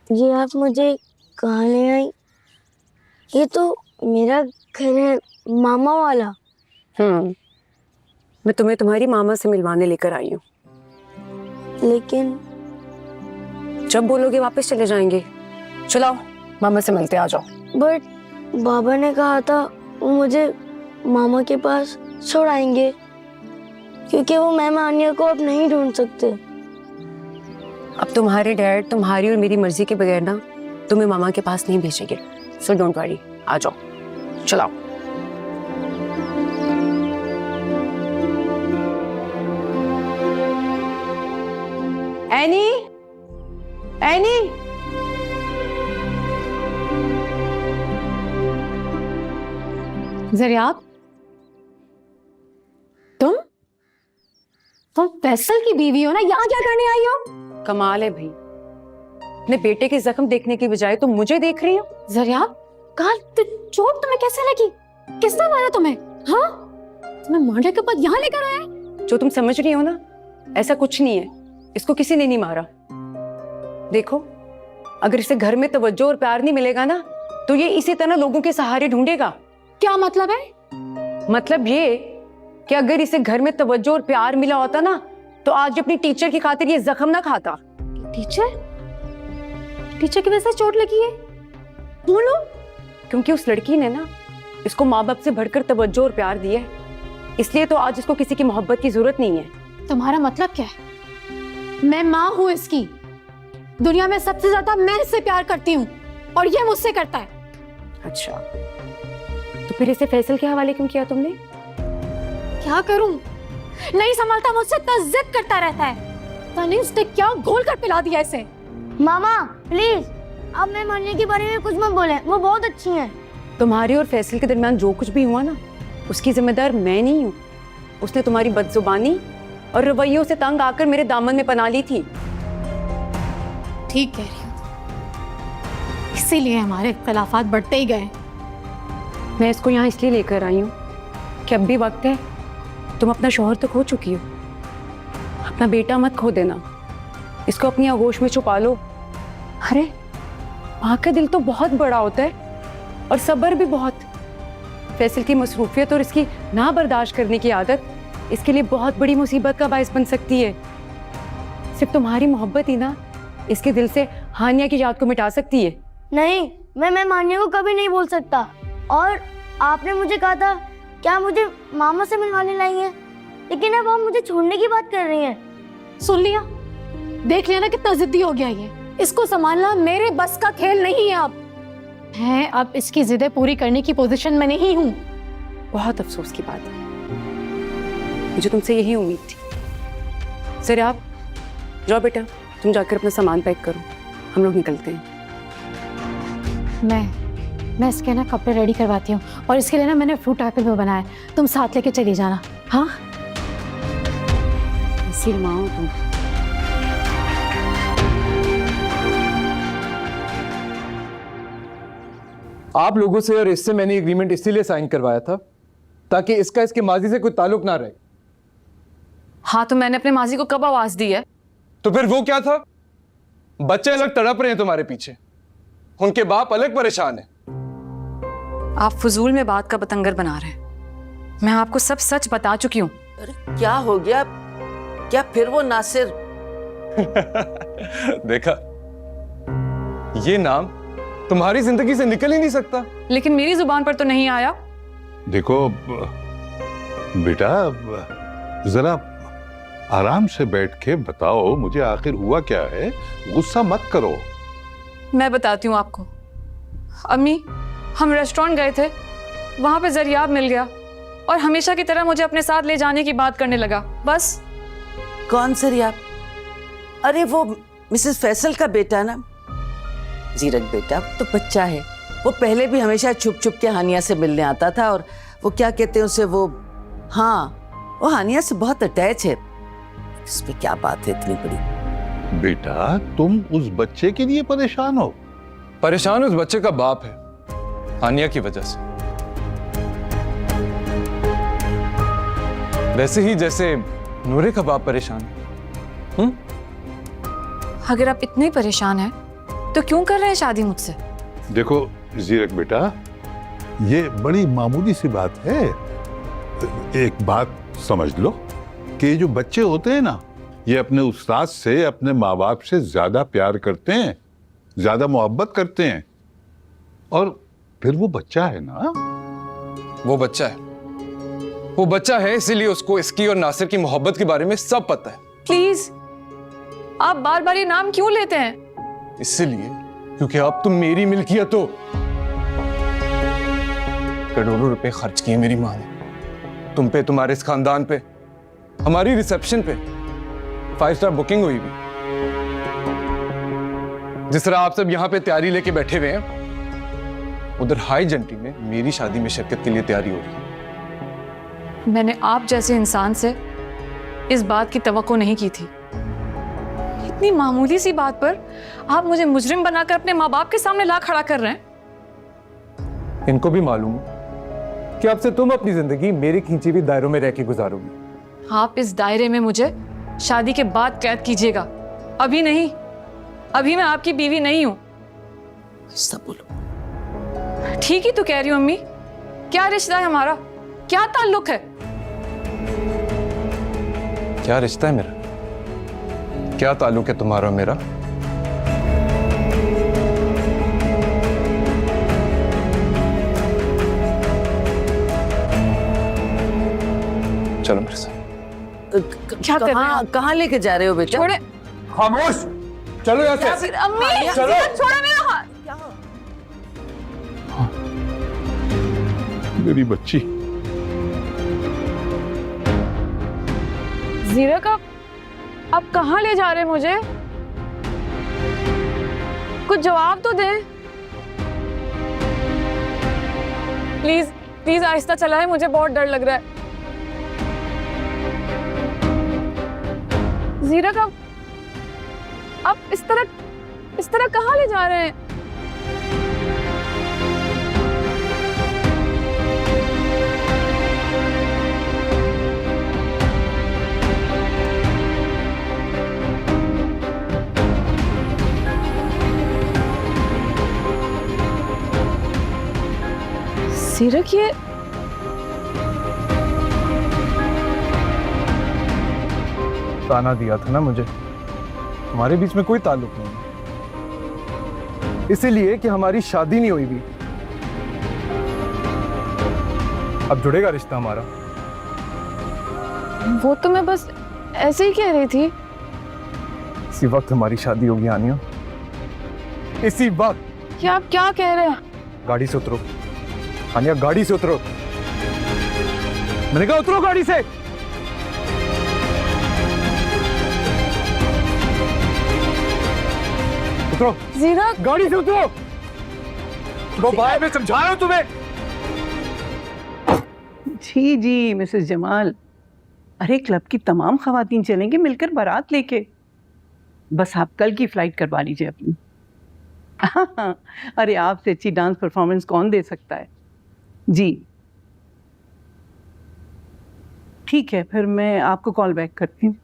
ये आप मुझे कहाँ ले आई? ये तो मेरा घर है, मामा वाला। मैं तुम्हें तुम्हारी मामा से मिलवाने लेकर आई हूँ। लेकिन जब बोलोगे वापस चले जाएंगे। चलाओ, मामा से मिलते आ जाओ। बट बाबा ने कहा था वो मुझे मामा के पास छोड़ाएंगे, क्योंकि वो मैं आन्या को अब नहीं ढूंढ सकते। अब तुम्हारे डैड तुम्हारी और मेरी मर्जी के बगैर ना तुम्हें मामा के पास नहीं भेजेंगे। सो डोंट वरी, आ जाओ, चलाओ। एनी, एनी, ज़रियाब, तुम फैसल की बीवी हो ना? यहाँ क्या करने आई हो? कमाल है भाई, अपने बेटे के जख्म देखने की बजाय तुम मुझे देख रही हो। ज़रियाब, चोट तुम्हें कैसे लगी? किसने मारा तुम्हें? हाँ, तुम्हें मारने के बाद यहाँ लेकर आया? जो तुम समझ रही हो ना, ऐसा कुछ नहीं है। इसको किसी ने नहीं मारा। देखो, अगर इसे घर में तवज्जो और प्यार नहीं मिलेगा ना, तो ये इसी तरह लोगों के सहारे ढूंढेगा। क्या मतलब है? मतलब ये कि अगर इसे घर में तवज्जो और प्यार मिला होता ना, तो आज अपनी टीचर की खातिर ये जख्म ना खाता। टीचर? टीचर की वजह से चोट लगी है? बोलो। क्योंकि उस लड़की ने ना इसको माँ बाप से बढ़कर तवज्जो और प्यार दिया है, इसलिए तो आज इसको किसी की मोहब्बत की जरूरत नहीं है। तुम्हारा मतलब क्या है? मैं माँ हूँ इसकी। दुनिया में सबसे ज्यादा मैं इससे प्यार करती हूँ और ये मुझसे करता है। अच्छा, तो फिर इसे फैसल के हवाले क्यों किया तुमने? क्या करूं? नहीं संभलता, मुझसे इतना जिद करता रहता है। तने उसने क्या घोल कर पिला दिया इसे? मामा प्लीज, अब मैं आन्या के बारे में कुछ मत बोले, वो बहुत अच्छी हैं। तुम्हारे और फैसल के दरमियान जो कुछ भी हुआ ना, उसकी जिम्मेदार मैं नहीं हूँ। उसने तुम्हारी बदजुबानी और रवैयों से तंग आकर मेरे दामन में पना ली थी। ठीक कह रही हूँ, इसीलिए हमारे इख्तिलाफात बढ़ते ही गए। मैं इसको यहाँ इसलिए लेकर आई हूँ कि अब भी वक्त है। तुम अपना शौहर तो खो चुकी हो, अपना बेटा मत खो देना। इसको अपनी आगोश में छुपा लो। अरे माँ का दिल तो बहुत बड़ा होता है और सब्र भी बहुत। फैसल की मसरूफियत और इसकी ना बर्दाश्त करने की आदत इसके लिए बहुत बड़ी मुसीबत का बायस बन सकती है। सिर्फ तुम्हारी मोहब्बत ही ना इसके दिल से हानिया की याद को मिटा सकती है। नहीं, मैं आन्या को कभी नहीं बोल सकता। और आपने मुझे कहा था क्या मुझे मामा से मिलवाने लाई हैं, लेकिन अब आप मुझे छोड़ने की बात कर रही हैं। सुन लिया? देख लिया ना कितना जिद्दी हो गया ये। इसको संभालना मेरे बस का खेल नहीं है। अब मैं अब इसकी जिद्दें पूरी करने की पोजीशन में नहीं हूँ। बहुत अफसोस की बात है, मुझे तुमसे यही उम्मीद थी। जरा आप जाओ बेटा, तुम जाकर अपना सामान पैक करो, हम लोग निकलते हैं। मैं इसके ना कपड़े रेडी करवाती हूँ और इसके लिए ना मैंने फ्रूट एप्पल भी बनाया है, तुम साथ लेके चली जाना। हाँ, ऐसी माँ हो तुम। आप लोगों से और इससे मैंने एग्रीमेंट इसीलिए साइन करवाया था ताकि इसका इसके माजी से कोई ताल्लुक ना रहे। हाँ, तो मैंने अपने माजी को कब आवाज दी है? तो फिर वो क्या था? बच्चे अलग तड़प रहे हैं तुम्हारे पीछे, उनके बाप अलग परेशान है। आप फजूल में बात का बतंगर बना रहे हैं। मैं आपको सब सच बता चुकी हूँ। अरे क्या हो गया? क्या फिर वो नासिर? देखा, ये नाम तुम्हारी जिंदगी से निकल ही नहीं सकता। लेकिन मेरी जुबान पर तो नहीं आया। देखो बेटा, जरा आराम से बैठ के बताओ मुझे आखिर हुआ क्या है, गुस्सा मत करो। मैं बताती हूँ आपको। अम्मी, हम रेस्टोरेंट गए थे, वहां पे जरियाब मिल गया और हमेशा की तरह मुझे अपने साथ ले जाने की बात करने लगा। बस। कौन जरियाब? अरे वो मिसेस फैसल का बेटा ना। जीरक बेटा तो बच्चा है, वो पहले भी हमेशा छुप छुप के हानिया से मिलने आता था और वो क्या कहते हैं उसे, वो हाँ, वो हानिया से बहुत अटैच है। इस पे क्या बात है इतनी बड़ी? बेटा तुम उस बच्चे के लिए परेशान हो? परेशान उस बच्चे का बाप है, आनिया की वजह से। वैसे ही जैसे नूरे का बाप परेशान है। अगर आप इतने परेशान हैं तो क्यों कर रहे हैं शादी मुझसे? देखो जीरक बेटा, ये बड़ी मामूली सी बात है। एक बात समझ लो कि ये जो बच्चे होते हैं ना, ये अपने उस्ताद से, अपने माँ बाप से ज्यादा प्यार करते हैं, ज्यादा मोहब्बत करते हैं। और फिर वो बच्चा है ना, वो बच्चा है, वो बच्चा है, इसीलिए उसको इसकी और नासिर की मोहब्बत के बारे में सब पता है। प्लीज, आप बार बार ये नाम क्यों लेते हैं? इसीलिए क्योंकि अब तुम मेरी मिल्कियत हो। करोड़ों रुपए खर्च किए मेरी माँ ने तुम पे, तुम्हारे इस खानदान पे, हमारी रिसेप्शन पे 5 स्टार बुकिंग हुई भी। जिस तरह आप सब यहाँ पे तैयारी लेके बैठे हुए हैं, उधर हाई जंटी में मेरी शादी में शिरकत के लिए तैयारी हो रही है। मैंने आप जैसे इंसान से इस बात की तवक्को नहीं की थी। इतनी मामूली सी बात पर आप मुझे मुजरिम बनाकर अपने माँ बाप के सामने ला खड़ा कर रहे हैं। इनको भी मालूम है कि अब से तुम अपनी जिंदगी मेरे खींची हुई दायरों में रह के गुजारोगी। आप इस दायरे में मुझे शादी के बाद कैद कीजिएगा, अभी नहीं। अभी मैं आपकी बीवी नहीं हूं। सब बोलो। ठीक ही तो कह रही हूं अम्मी। क्या रिश्ता है हमारा? क्या ताल्लुक है? क्या रिश्ता है मेरा? क्या ताल्लुक है तुम्हारा मेरा? चलो मेरे साथ। क्या कर रहे हैं आप? कहाँ लेके जा रहे हो बेटा? छोड़े। खामोश, चलो यहाँ से। अम्मी, चलो। छोड़ो मेरा हाथ। मेरी बच्ची। जीरक, आप कहाँ ले जा रहे हैं मुझे? कुछ जवाब तो दे। प्लीज प्लीज आहिस्ता चलाएं, मुझे बहुत डर लग रहा है। जीरक, आप इस तरह कहाँ ले जा रहे हैं? जीरक, ये ताना दिया था ना मुझे, हमारे बीच में कोई ताल्लुक नहीं, इसीलिए कि हमारी शादी नहीं हुई भी। अब जुड़ेगा रिश्ता हमारा। वो तो मैं बस ऐसे ही कह रही थी। इसी वक्त हमारी शादी होगी आनिया, इसी वक्त। क्या आप क्या कह रहे हैं? गाड़ी से उतरो आनिया, गाड़ी से उतरो। मैंने कहा उतरो गाड़ी से। उतरो जीरक, गाड़ी से उतरो। तो भाई मैं समझा रहा हूं तुम्हें। जी जी मिसेस जमाल, अरे क्लब की तमाम खवातीन चलेंगे मिलकर बारात लेके। बस आप कल की फ्लाइट करवा लीजिए अपनी। अरे आपसे अच्छी डांस परफॉर्मेंस कौन दे सकता है। जी ठीक है, फिर मैं आपको कॉल बैक करती हूँ।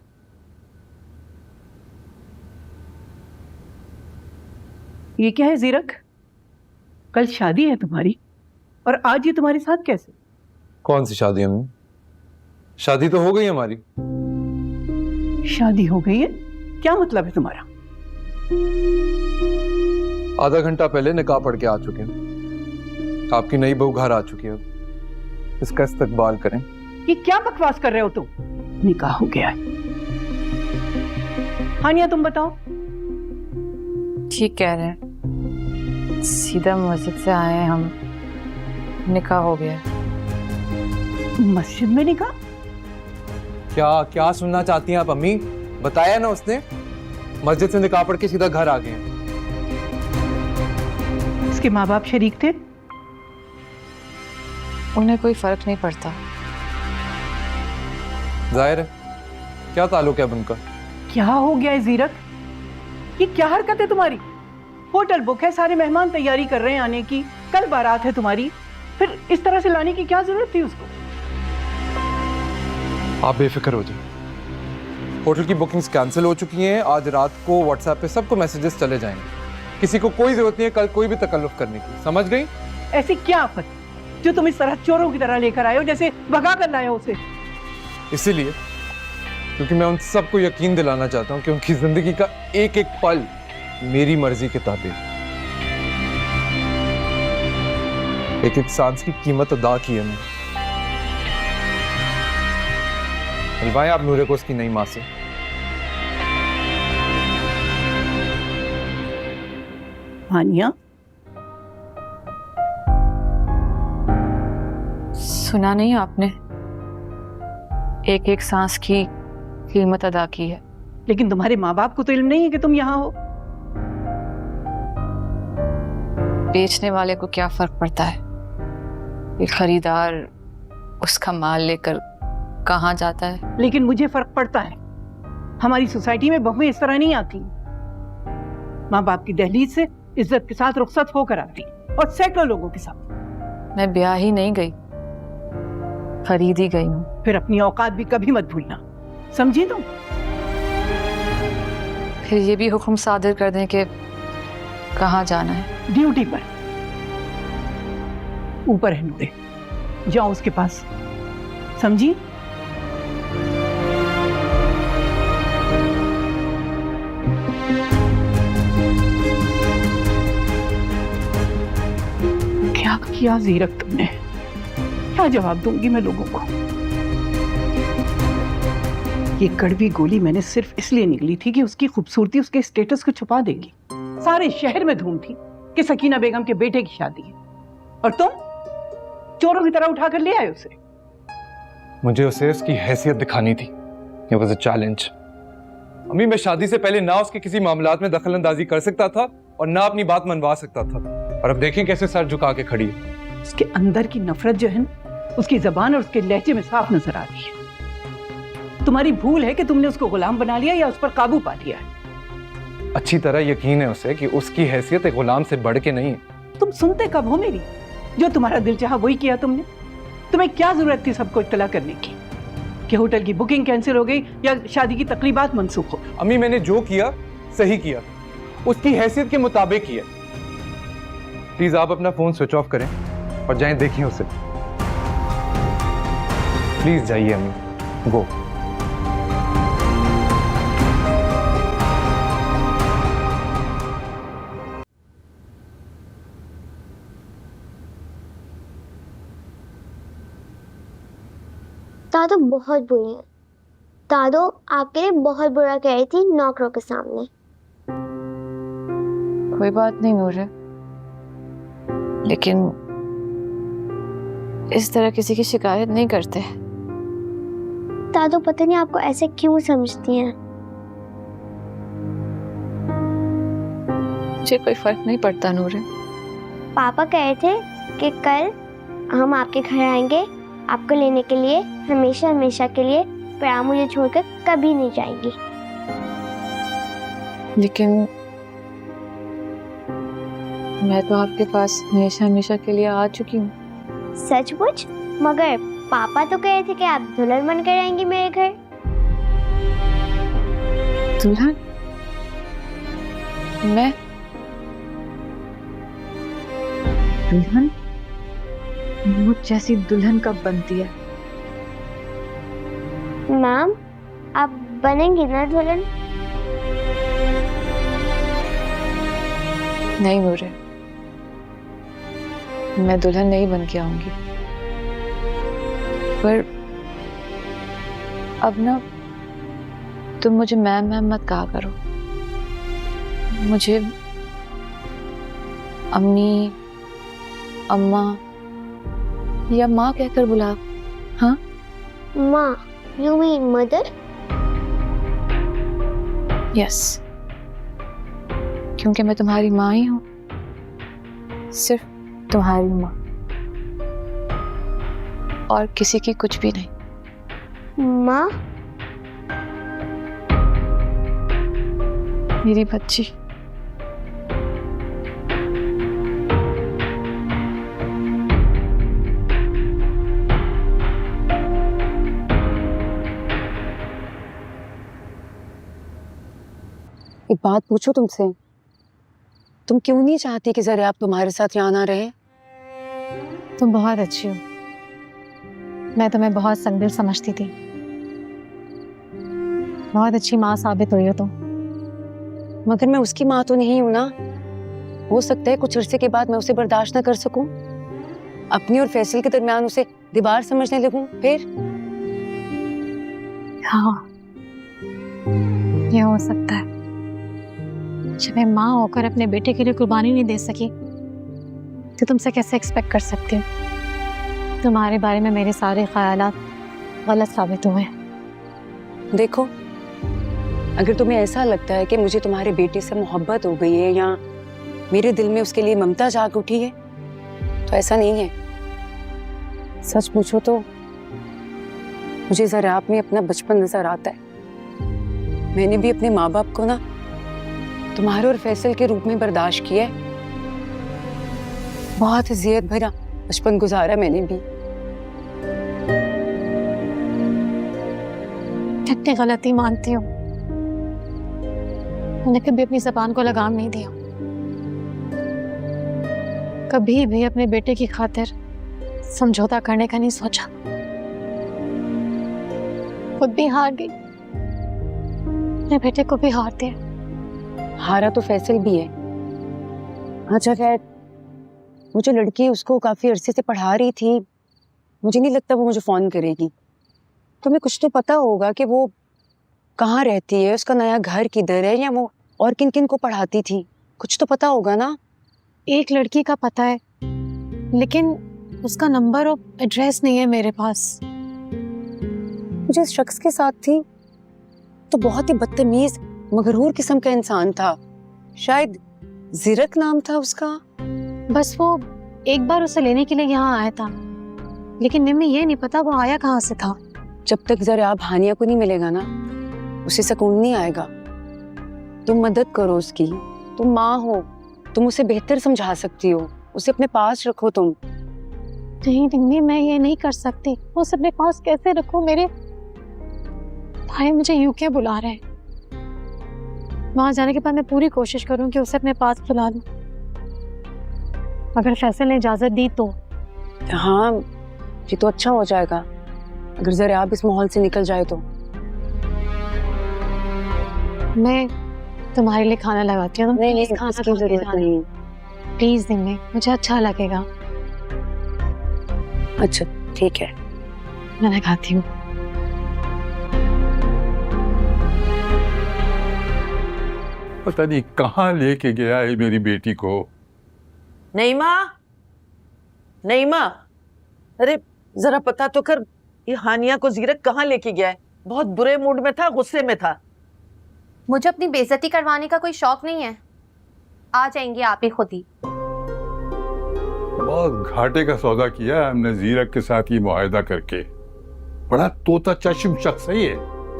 ये क्या है जीरक, कल शादी है तुम्हारी और आज ये तुम्हारे साथ कैसे? कौन सी शादी? अम्मी, शादी तो हो गई हमारी। शादी हो गई है? क्या मतलब है तुम्हारा? आधा घंटा पहले निकाह पढ़ के आ चुके हैं। आपकी नई बहू घर आ चुकी है, इसका इस्तकबाल करें। ये क्या बकवास कर रहे हो तुम? निकाह हो गया है। हानिया तुम बताओ। ठीक कह रहे हैं, सीधा मस्जिद से आए हैं हम, निकाह हो गया। मस्जिद में निकाह? क्या क्या सुनना चाहती हैं आप अम्मी? बताया ना उसने, मस्जिद से निकाह पढ़ के सीधा घर आ गए हैं। इसके माँ बाप शरीक थे? उन्हें कोई फर्क नहीं पड़ता। जाहिर है, क्या ताल्लुक है अब उनका? क्या हो गया है जीरक, ये क्या हरकत है तुम्हारी? होटल बुक है, सारे मेहमान तैयारी कर रहे हैं आने की, कल बारात है तुम्हारी, फिर इस तरह से लाने की क्या जरूरत थी उसको? आप बेफिक्र हो जाए, होटल की बुकिंग्स कैंसिल हो चुकी हैं। आज रात को व्हाट्सएप पे सबको मैसेजेस चले जाएंगे किसी को कोई जरूरत नहीं है कल कोई भी तकल्लुफ करने की, समझ गई? ऐसी क्या आफत जो तुम इस तरह चोरों की तरह लेकर आए हो, जैसे भगा कर लाए हो उसे? इसीलिए क्योंकि मैं उन सबको यकीन दिलाना चाहता हूँ कि उनकी जिंदगी का एक एक पल मेरी मर्जी के ताबे, एक एक सांस की कीमत अदा की है मैंने। मिलवाएं आप नूरे को उसकी नई मां से। हानिया, सुना नहीं आपने? एक एक सांस की कीमत अदा की है। लेकिन तुम्हारे माँ बाप को तो इल्म नहीं है कि तुम यहाँ हो। बेचने वाले को क्या फर्क पड़ता है कि खरीदार उसका माल लेकर कहाँ जाता है? लेकिन मुझे फर्क पड़ता है। हमारी सोसाइटी में बहुएं इस तरह नहीं आती। माँ बाप की दहलीज से इज्जत के साथ रुखसत होकर आती, और सैकड़ों लोगों के साथ। मैं ब्याह ही नहीं गई, खरीद ही गई हूँ। फिर अपनी औकात भी कभी मत भूलना, समझी तुम? फिर ये भी हुक्म सादिर कर दें कि कहाँ जाना है? ड्यूटी पर। ऊपर है नूरे, जाओ उसके पास, समझी? क्या किया जीरक तुमने? क्या जवाब दूंगी मैं लोगों को? ये कड़वी गोली मैंने सिर्फ इसलिए निकली थी कि उसकी खूबसूरती उसके स्टेटस को छुपा देगी। सारे शहर में धूम थी कि सकीना बेगम के बेटे की शादी है, और तुम चोरों की तरह उठाकर ले आए उसे। मुझे उसे उसकी हैसियत दिखानी थी। It was a challenge। अम्मी, मैं शादी से पहले ना उसके किसी मामलात में दखल अंदाजी कर सकता था और ना अपनी बात मनवा सकता था, और अब देखें कैसे सर झुका के खड़ी है। उसके अंदर की नफरत जो है ना, उसकी जबान और उसके लहजे में साफ नजर आ रही है। तुम्हारी भूल है कि तुमने उसको गुलाम बना लिया या उस पर काबू पा लिया है। अच्छी तरह यकीन है उसे कि उसकी हैसियत एक गुलाम से बढ़ के नहीं है। तुम सुनते कब हो मेरी? जो तुम्हारा दिल चाहा वही किया तुमने। तुम्हें क्या जरूरत थी सबको इत्तला करने की कि होटल की बुकिंग कैंसिल हो गई या शादी की तकरीबात मनसूख हो? अम्मी, मैंने जो किया सही किया, उसकी हैसियत के मुताबिक किया। प्लीज आप अपना फोन स्विच ऑफ करें और जाएं देखिए उसे। प्लीज जाइए अम्मी, गो। दादू बहुत बुरी है। दादू आपके लिए बहुत बुरा कह रही थी नौकरों के सामने। कोई बात नहीं नूरे, लेकिन इस तरह किसी की शिकायत नहीं करते। दादू पता नहीं आपको ऐसे क्यों समझती हैं। मुझे कोई फर्क नहीं पड़ता नूरे। पापा कह रहे थे कि कल हम आपके घर आएंगे आपको लेने के लिए, हमेशा हमेशा के लिए, पर आप मुझे छोड़कर कभी नहीं जाएंगी। लेकिन मैं तो आपके पास हमेशा हमेशा के लिए आ चुकी हूँ। सचमुच? मगर पापा तो कह रहे थे कि आप दुल्हन बनकर आएंगी मेरे घर। दुल्हन? मैं दुल्हन? मुझ जैसी दुल्हन कब बनती है? मैम, आप बनेंगी ना दुल्हन? नहीं नूरे, मैं दुल्हन नहीं बन के आऊंगी। पर अब ना तुम मुझे मैम मत कहा करो। मुझे अम्मी, अम्मा या माँ कहकर बुला। हाँ, माँ, यू मीन मदर? यस, क्योंकि मैं तुम्हारी माँ ही हूँ, सिर्फ तुम्हारी माँ, और किसी की कुछ भी नहीं। माँ? मेरी बच्ची। एक बात पूछो तुमसे, तुम क्यों नहीं चाहती कि जरा आप तुम्हारे साथ यहाँ ना रहे? तुम बहुत अच्छी हो, मैं तुम्हें बहुत संदिल समझती थी। बहुत अच्छी माँ साबित हुई हो तुम। मगर मैं उसकी माँ तो नहीं हूं ना। हो सकता है कुछ अरसे के बाद मैं उसे बर्दाश्त ना कर सकूं, अपनी और फैसल के दरमियान उसे दीवार समझने लगूं। फिर हाँ, ये हो सकता है। जब मैं माँ होकर अपने बेटे के लिए कुर्बानी नहीं दे सकी तो तुमसे कैसे एक्सपेक्ट कर सकती हूँ? तुम्हारे बारे में मेरे सारे ख्यालात गलत साबित हुए। देखो, अगर तुम्हें ऐसा लगता है कि मुझे तुम्हारे बेटे से मोहब्बत हो गई है या मेरे दिल में उसके लिए ममता जाग उठी है, तो ऐसा नहीं है। सच पूछो तो मुझे जरा आप में अपना बचपन नजर आता है। मैंने भी अपने माँ बाप को ना तुम्हारे और फैसल के रूप में बर्दाश्त किया है। बहुत अजियत भरा बचपन गुजारा मैंने भी। कितनी गलती मानती हूँ। मैंने कभी अपनी ज़बान को लगाम नहीं दिया, कभी भी अपने बेटे की खातिर समझौता करने का नहीं सोचा। खुद भी हार गई, अपने बेटे को भी हार दिया। हारा तो फैसल भी है। अच्छा खैर, वो जो लड़की उसको काफी अरसे से पढ़ा रही थी, मुझे नहीं लगता वो मुझे फोन करेगी। तुम्हें कुछ तो पता होगा कि वो कहाँ रहती है, उसका नया घर किधर है, या वो और किन किन को पढ़ाती थी। कुछ तो पता होगा ना। एक लड़की का पता है, लेकिन उसका नंबर और एड्रेस नहीं है मेरे पास। वो जिस शख्स के साथ थी तो बहुत ही बदतमीज मगरूर किस्म का इंसान था। शायद जीरक नाम था उसका। बस वो एक बार उसे लेने के लिए यहाँ आया था, लेकिन निम्मी ये नहीं पता वो आया कहाँ से था। जब तक जरा आप हानिया को नहीं मिलेगा ना, उसे सुकून नहीं आएगा। तुम मदद करो उसकी, तुम माँ हो, तुम उसे बेहतर समझा सकती हो, उसे अपने पास रखो तुम। नहीं निम्मी, मैं ये नहीं कर सकती। वो उसे अपने पास कैसे रखूं? मेरे भाई मुझे यूके बुला रहे हैं। वहां जाने के बाद मैं पूरी कोशिश करूं कि उसे अपने पास बुला लूं, अगर फैसल ने इजाजत दी तो। हाँ, ये तो अच्छा हो जाएगा अगर जरा आप इस माहौल से निकल जाए तो। मैं तुम्हारे लिए खाना लगाती हूँ। नहीं, खाना इसकी जरूरत नहीं। प्लीज निम्मी, मुझे अच्छा लगेगा। अच्छा ठीक है, मैं लगाती हूँ। पता नहीं कहाँ लेके गया है मेरी बेटी को। नईमा, नईमा, अरे जरा पता तो कर, ये हानिया को जीरक कहाँ लेके गया है? बहुत बुरे मूड में था, गुस्से में था। मुझे अपनी बेइज्जती करवाने का कोई शौक नहीं है। आ जाएंगे आप ही खुद ही। बहुत घाटे का सौदा किया है हमने जीरक के साथ ये मुआहदा करके। बड़ा तोता चश्म शख्स है ये।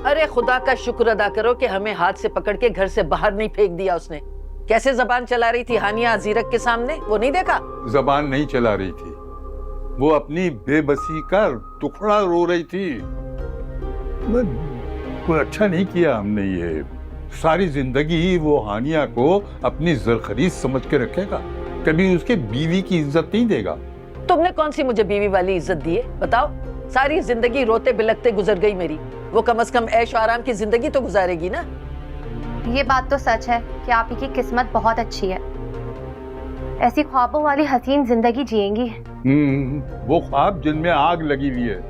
अरे खुदा का शुक्र अदा करो कि हमें हाथ से पकड़ के घर से बाहर नहीं फेंक दिया उसने। कैसे जबान चला रही थी हानिया जीरक के सामने, वो नहीं देखा? जबान नहीं चला रही थी, वो अपनी बेबसी का टुकड़ा रो रही थी। कोई अच्छा नहीं किया हमने ये। सारी जिंदगी वो हानिया को अपनी जरखरीज समझ के रखेगा, कभी उसके बीवी की इज्जत नहीं देगा। तुमने कौन सी मुझे बीवी वाली इज्जत दी है बताओ? सारी जिंदगी रोते बिलखते गुजर गई मेरी, वो कम से कम ऐश आराम की जिंदगी तो गुजारेगी ना। ये बात तो सच है कि आप ही की किस्मत बहुत अच्छी है, ऐसी ख्वाबों वाली हसीन जिंदगी जिएंगी। वो ख्वाब जिनमें आग लगी हुई है।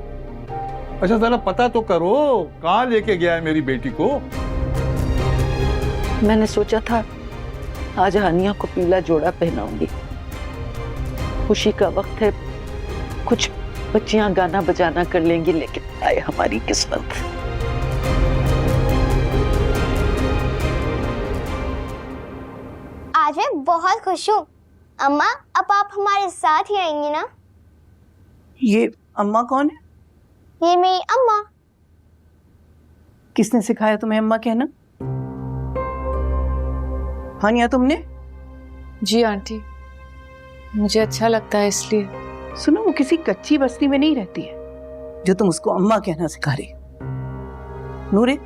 अच्छा जरा पता तो करो कहाँ लेके गया है मेरी बेटी को। मैंने सोचा था आज हानिया को पीला जोड़ा पहनाऊंगी, खुशी का वक्त है, कुछ बच्चियां गाना बजाना कर लेंगी, लेकिन आए हमारी किस्मत। आज मैं बहुत खुश हूँ। अम्मा, अब आप हमारे साथ ही आएंगी ना? ये अम्मा कौन है? ये मेरी अम्मा। किसने सिखाया तुम्हें अम्मा कहना? हानिया तुमने? जी आंटी, मुझे अच्छा लगता है इसलिए। सुनो, वो किसी कच्ची बस्ती में नहीं रहती है जो तुम उसको अम्मा कहना सिखा रही हो। नूरे,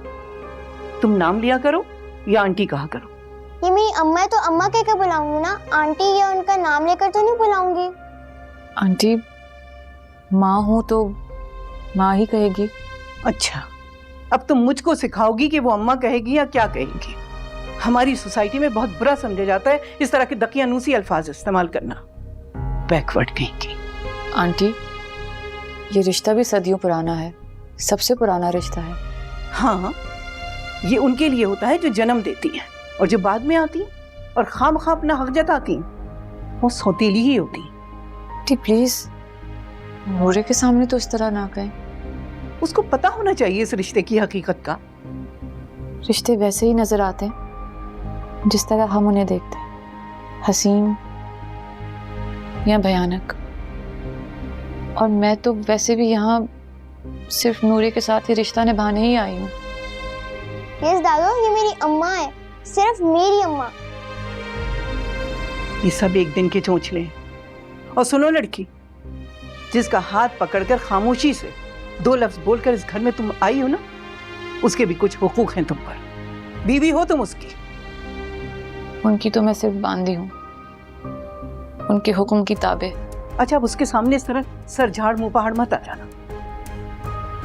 तुम नाम लिया करो या आंटी कहा करो। ये मेरी अम्मा है तो अम्मा कहकर बुलाऊंगी ना आंटी, या उनका नाम लेकर तो नहीं बुलाऊंगी। आंटी, माँ हूँ तो माँ ही कहेगी। अच्छा, अब तुम मुझको सिखाओगी कि वो अम्मा कहेगी या क्या कहेगी। हमारी सोसाइटी में बहुत बुरा समझा जाता है इस तरह के दकियानूसी अल्फाज इस्तेमाल करना। बैकवर्ड कहीं की। आंटी, ये रिश्ता भी सदियों पुराना है, सबसे पुराना रिश्ता है। हाँ, ये उनके लिए होता है जो जन्म देती हैं, और जो बाद में आती हैं और खामखा अपना हक जताती हैं वो सौतेली ही होती हैं। आंटी प्लीज नूरे के सामने तो इस तरह ना कहें। उसको पता होना चाहिए इस रिश्ते की हकीकत का। रिश्ते वैसे ही नजर आते हैं जिस तरह हम उन्हें देखते हैं, हसीन या भयानक। और मैं तो वैसे भी यहाँ सिर्फ नूरे के साथ ही रिश्ता निभाने ही आई हूँ। यस दादू, ये मेरी अम्मा है, सिर्फ मेरी अम्मा। ये सब एक दिन के चोंचले। और सुनो लड़की, जिसका हाथ पकड़कर खामोशी से 2 लफ्ज बोलकर इस घर में तुम आई हो ना, उसके भी कुछ हुकूक हैं तुम पर। बीवी हो तुम उसकी। उनकी तो मैं सिर्फ बांदी हूँ, उनके हुक्म की ताबे। अच्छा, अब उसके सामने इस तरह सर झाड़ मुंह पहाड़ मत आ जाना।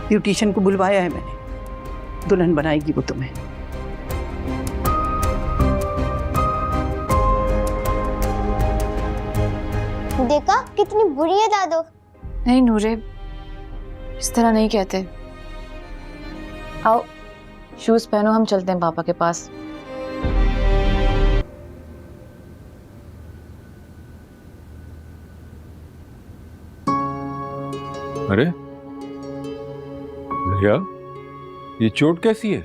ब्यूटिशियन को बुलवाया है मैंने, दुल्हन बनाएगी वो तुम्हें। देखा कितनी बुरी है दादू। नहीं नूरे, इस तरह नहीं कहते। आओ शूज पहनो, हम चलते हैं पापा के पास। अरे भैया, ये चोट कैसी है?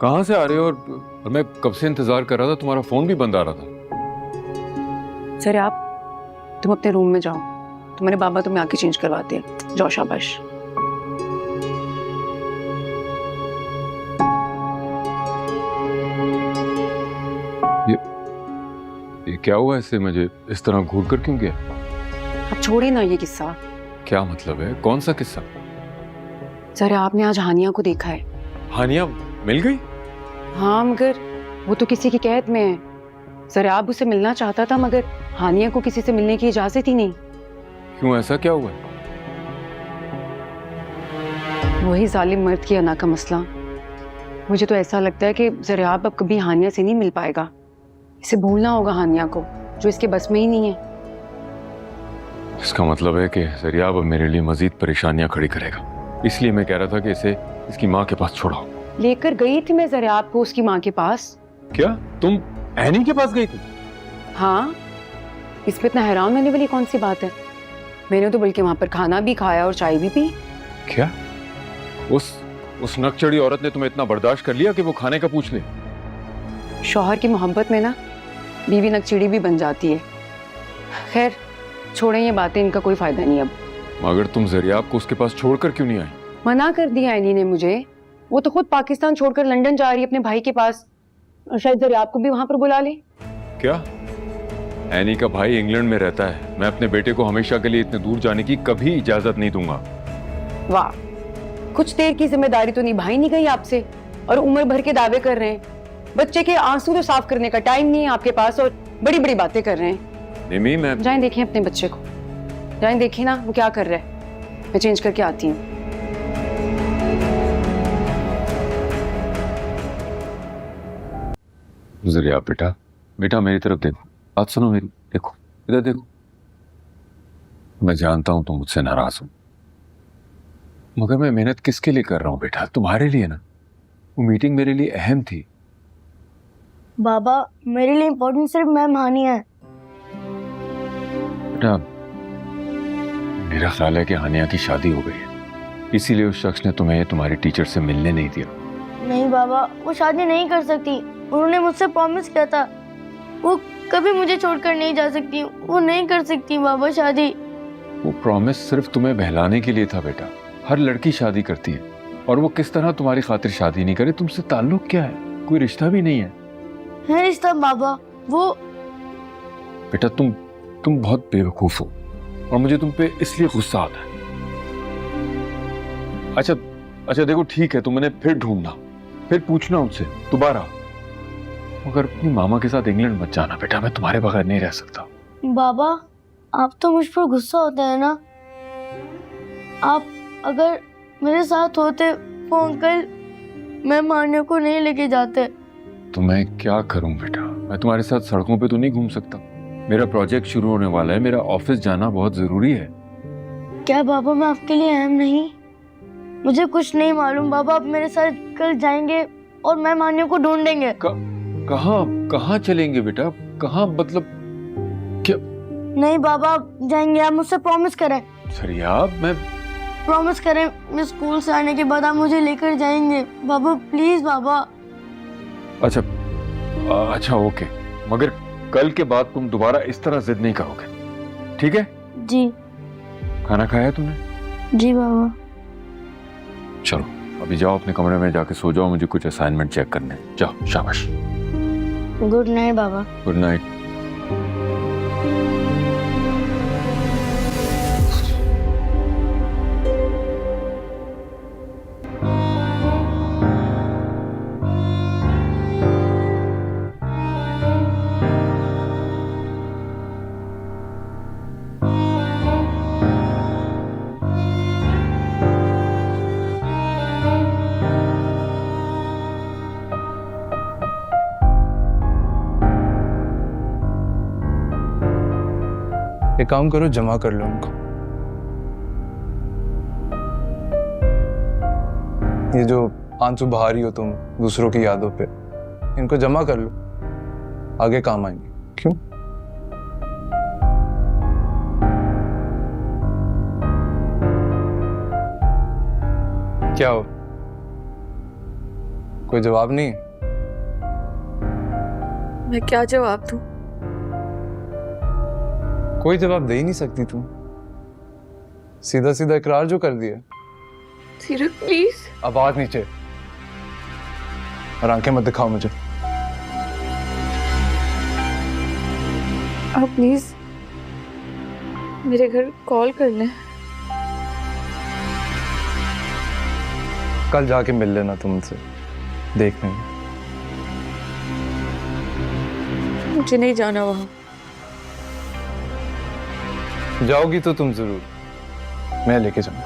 कहाँ से आ रहे हो? और मैं कब से इंतजार कर रहा था, तुम्हारा फोन भी बंद आ रहा था। सर आप तुम अपने रूम में जाओ, तुम्हारे बाबा तुम्हें आके चेंज करवाते हैं। जाओ, शाबाश। ये क्या हुआ? इससे मुझे इस तरह घूर कर क्यों गया? अब छोड़े ना ये किस्सा। क्या मतलब है? कौन सा किस्सा? सर आपने आज हानिया को देखा है। हानिया मिल गई? हाँ, मगर वो तो किसी की कैद में है। सर आप उससे मिलना चाहता था, मगर हानिया को किसी से मिलने की इजाजत ही नहीं। क्यों, ऐसा क्या हुआ? वही जालिम मर्द की अना का मसला। मुझे तो ऐसा लगता है कि ज़रियाब अब कभी हानिया से नहीं मिल पाएगा। इसे भूलना होगा हानिया को, जो इसके बस में ही नहीं है। इसका मतलब है कि ज़रियाब अब मेरे लिए मजीद परेशानियां खड़ी करेगा। इसलिए मैं कह रहा था कि इसे इसकी माँ के पास छोड़ाओ। लेकर गई थी मैं ज़रियाब को उसकी माँ के पास। क्या तुम एनी के पास गई थी? हाँ, इसमें इतना हैरान होने वाली कौन सी बात है? मैंने तो बल्कि वहां पर खाना भी खाया और चाय भी पी। क्या उस नकचड़ी औरत ने तुम्हें इतना बर्दाश्त कर लिया कि वो खाने का पूछ ले? शौहर की मोहब्बत में ना बीवी नकचिड़ी भी बन जाती है। खैर छोड़ें ये बातें, इनका कोई फायदा नहीं अब। मगर तुम ज़रियाब को उसके पास छोड़कर क्यों नहीं आई? मना कर दिया एनी ने मुझे। वो तो खुद पाकिस्तान छोड़कर लंदन जा रही है अपने भाई के पास, और शायद ज़रियाब को भी वहां पर बुला ले। क्या? एनी का भाई इंग्लैंड में रहता है। मैं अपने बेटे को हमेशा के लिए इतने दूर जाने की कभी इजाजत नहीं दूंगा। वाह, कुछ देर की जिम्मेदारी तो निभाई नहीं गई आपसे, और उम्र भर के दावे कर रहे हैं। बच्चे के आंसू तो साफ करने का टाइम नहीं है आपके पास, और बड़ी बड़ी बातें कर रहे हैं। निमी, मैं जाएं देखें अपने बच्चे को, जाएं देखें ना वो क्या कर रहा है। मैं चेंज करके आती हूँ। ज़रियाब बेटा, बेटा मेरी तरफ देखो, बात सुनो मेरी। देखो इधर देखो। मैं जानता हूं तुम मुझसे नाराज हो, मगर मैं मेहनत किसके लिए कर रहा हूं बेटा? तुम्हारे लिए ना। वो मीटिंग मेरे लिए अहम थी। बाबा मेरे लिए इम्पोर्टेंट सिर्फ मैम हानिया है। बेटा मेरा ख्याल है कि हानिया की शादी हो गई है, इसीलिए उस शख्स ने तुम्हें तुम्हारी टीचर से मिलने नहीं दिया। नहीं बाबा, वो शादी नहीं कर सकती। उन्होंने मुझसे प्रॉमिस किया था, वो कभी मुझे छोड़कर नहीं जा सकती। वो नहीं कर सकती बाबा शादी। वो प्रॉमिस सिर्फ तुम्हें बहलाने के लिए था बेटा। हर लड़की शादी करती है, और वो किस तरह तुम्हारी खातिर शादी नहीं करे? तुमसे ताल्लुक क्या है? कोई रिश्ता भी नहीं है। है रिश्ता बाबा। वो बेटा तुम बहुत बेवकूफ हो, और मुझे तुम पे इसलिए गुस्सा आता है। अच्छा देखो ठीक है, तुम उन्हें फिर ढूंढना, फिर पूछना उनसे दोबारा। मगर अपनी मामा के साथ इंग्लैंड मत जाना बेटा, मैं तुम्हारे बगैर नहीं रह सकता। बाबा आप तो मुझ पर गुस्सा होते हैं ना। आप अगर मेरे साथ होते वो अंकल मैं मान्य को नहीं लेके जाते। तो मैं क्या करूं बेटा, मैं तुम्हारे साथ सड़कों पे तो नहीं घूम सकता। मेरा प्रोजेक्ट शुरू होने वाला है, मेरा ऑफिस जाना बहुत जरूरी है। क्या बाबा मैं आपके लिए अहम नहीं? मुझे कुछ नहीं मालूम बाबा, आप मेरे साथ कल जाएंगे और मैं मान्य को ढूंढेंगे। कहाँ कहाँ चलेंगे बेटा, कहाँ मतलब क्या? नहीं बाबा आप जाएंगे, आप मुझसे प्रॉमिस करें। सरिया मैं प्रॉमिस करें मैं स्कूल से आने के बाद आप मुझे लेकर जाएंगे बाबा, प्लीज बाबा। अच्छा अच्छा ओके, मगर कल के बाद तुम दोबारा इस तरह जिद नहीं करोगे, ठीक है? जी। खाना खाया तुमने? जी बाबा। चलो अभी जाओ अपने कमरे में जाके सो जाओ, मुझे कुछ असाइनमेंट चेक करने हैं। जाओ, शाबाश। गुड नाइट बाबा। Good night. एक काम करो, जमा कर लो उनको। ये जो आंसू बहा रही हो तुम दूसरों की यादों पे, इनको जमा कर लो, आगे काम आएंगे। क्यों? क्या हो, कोई जवाब नहीं? मैं क्या जवाब दूं? कोई जवाब दे ही नहीं सकती तुम, सीधा सीधा इकरार जो कर दिया। सीरत प्लीज। आवाज नीचे और आंखें मत दिखाओ मुझे। आप प्लीज मेरे घर कॉल कर लें। कल जाके मिल लेना तुमसे, देख लेंगे। मुझे नहीं जाना वहां। जाओगी तो तुम जरूर, मैं लेके जाऊंगा।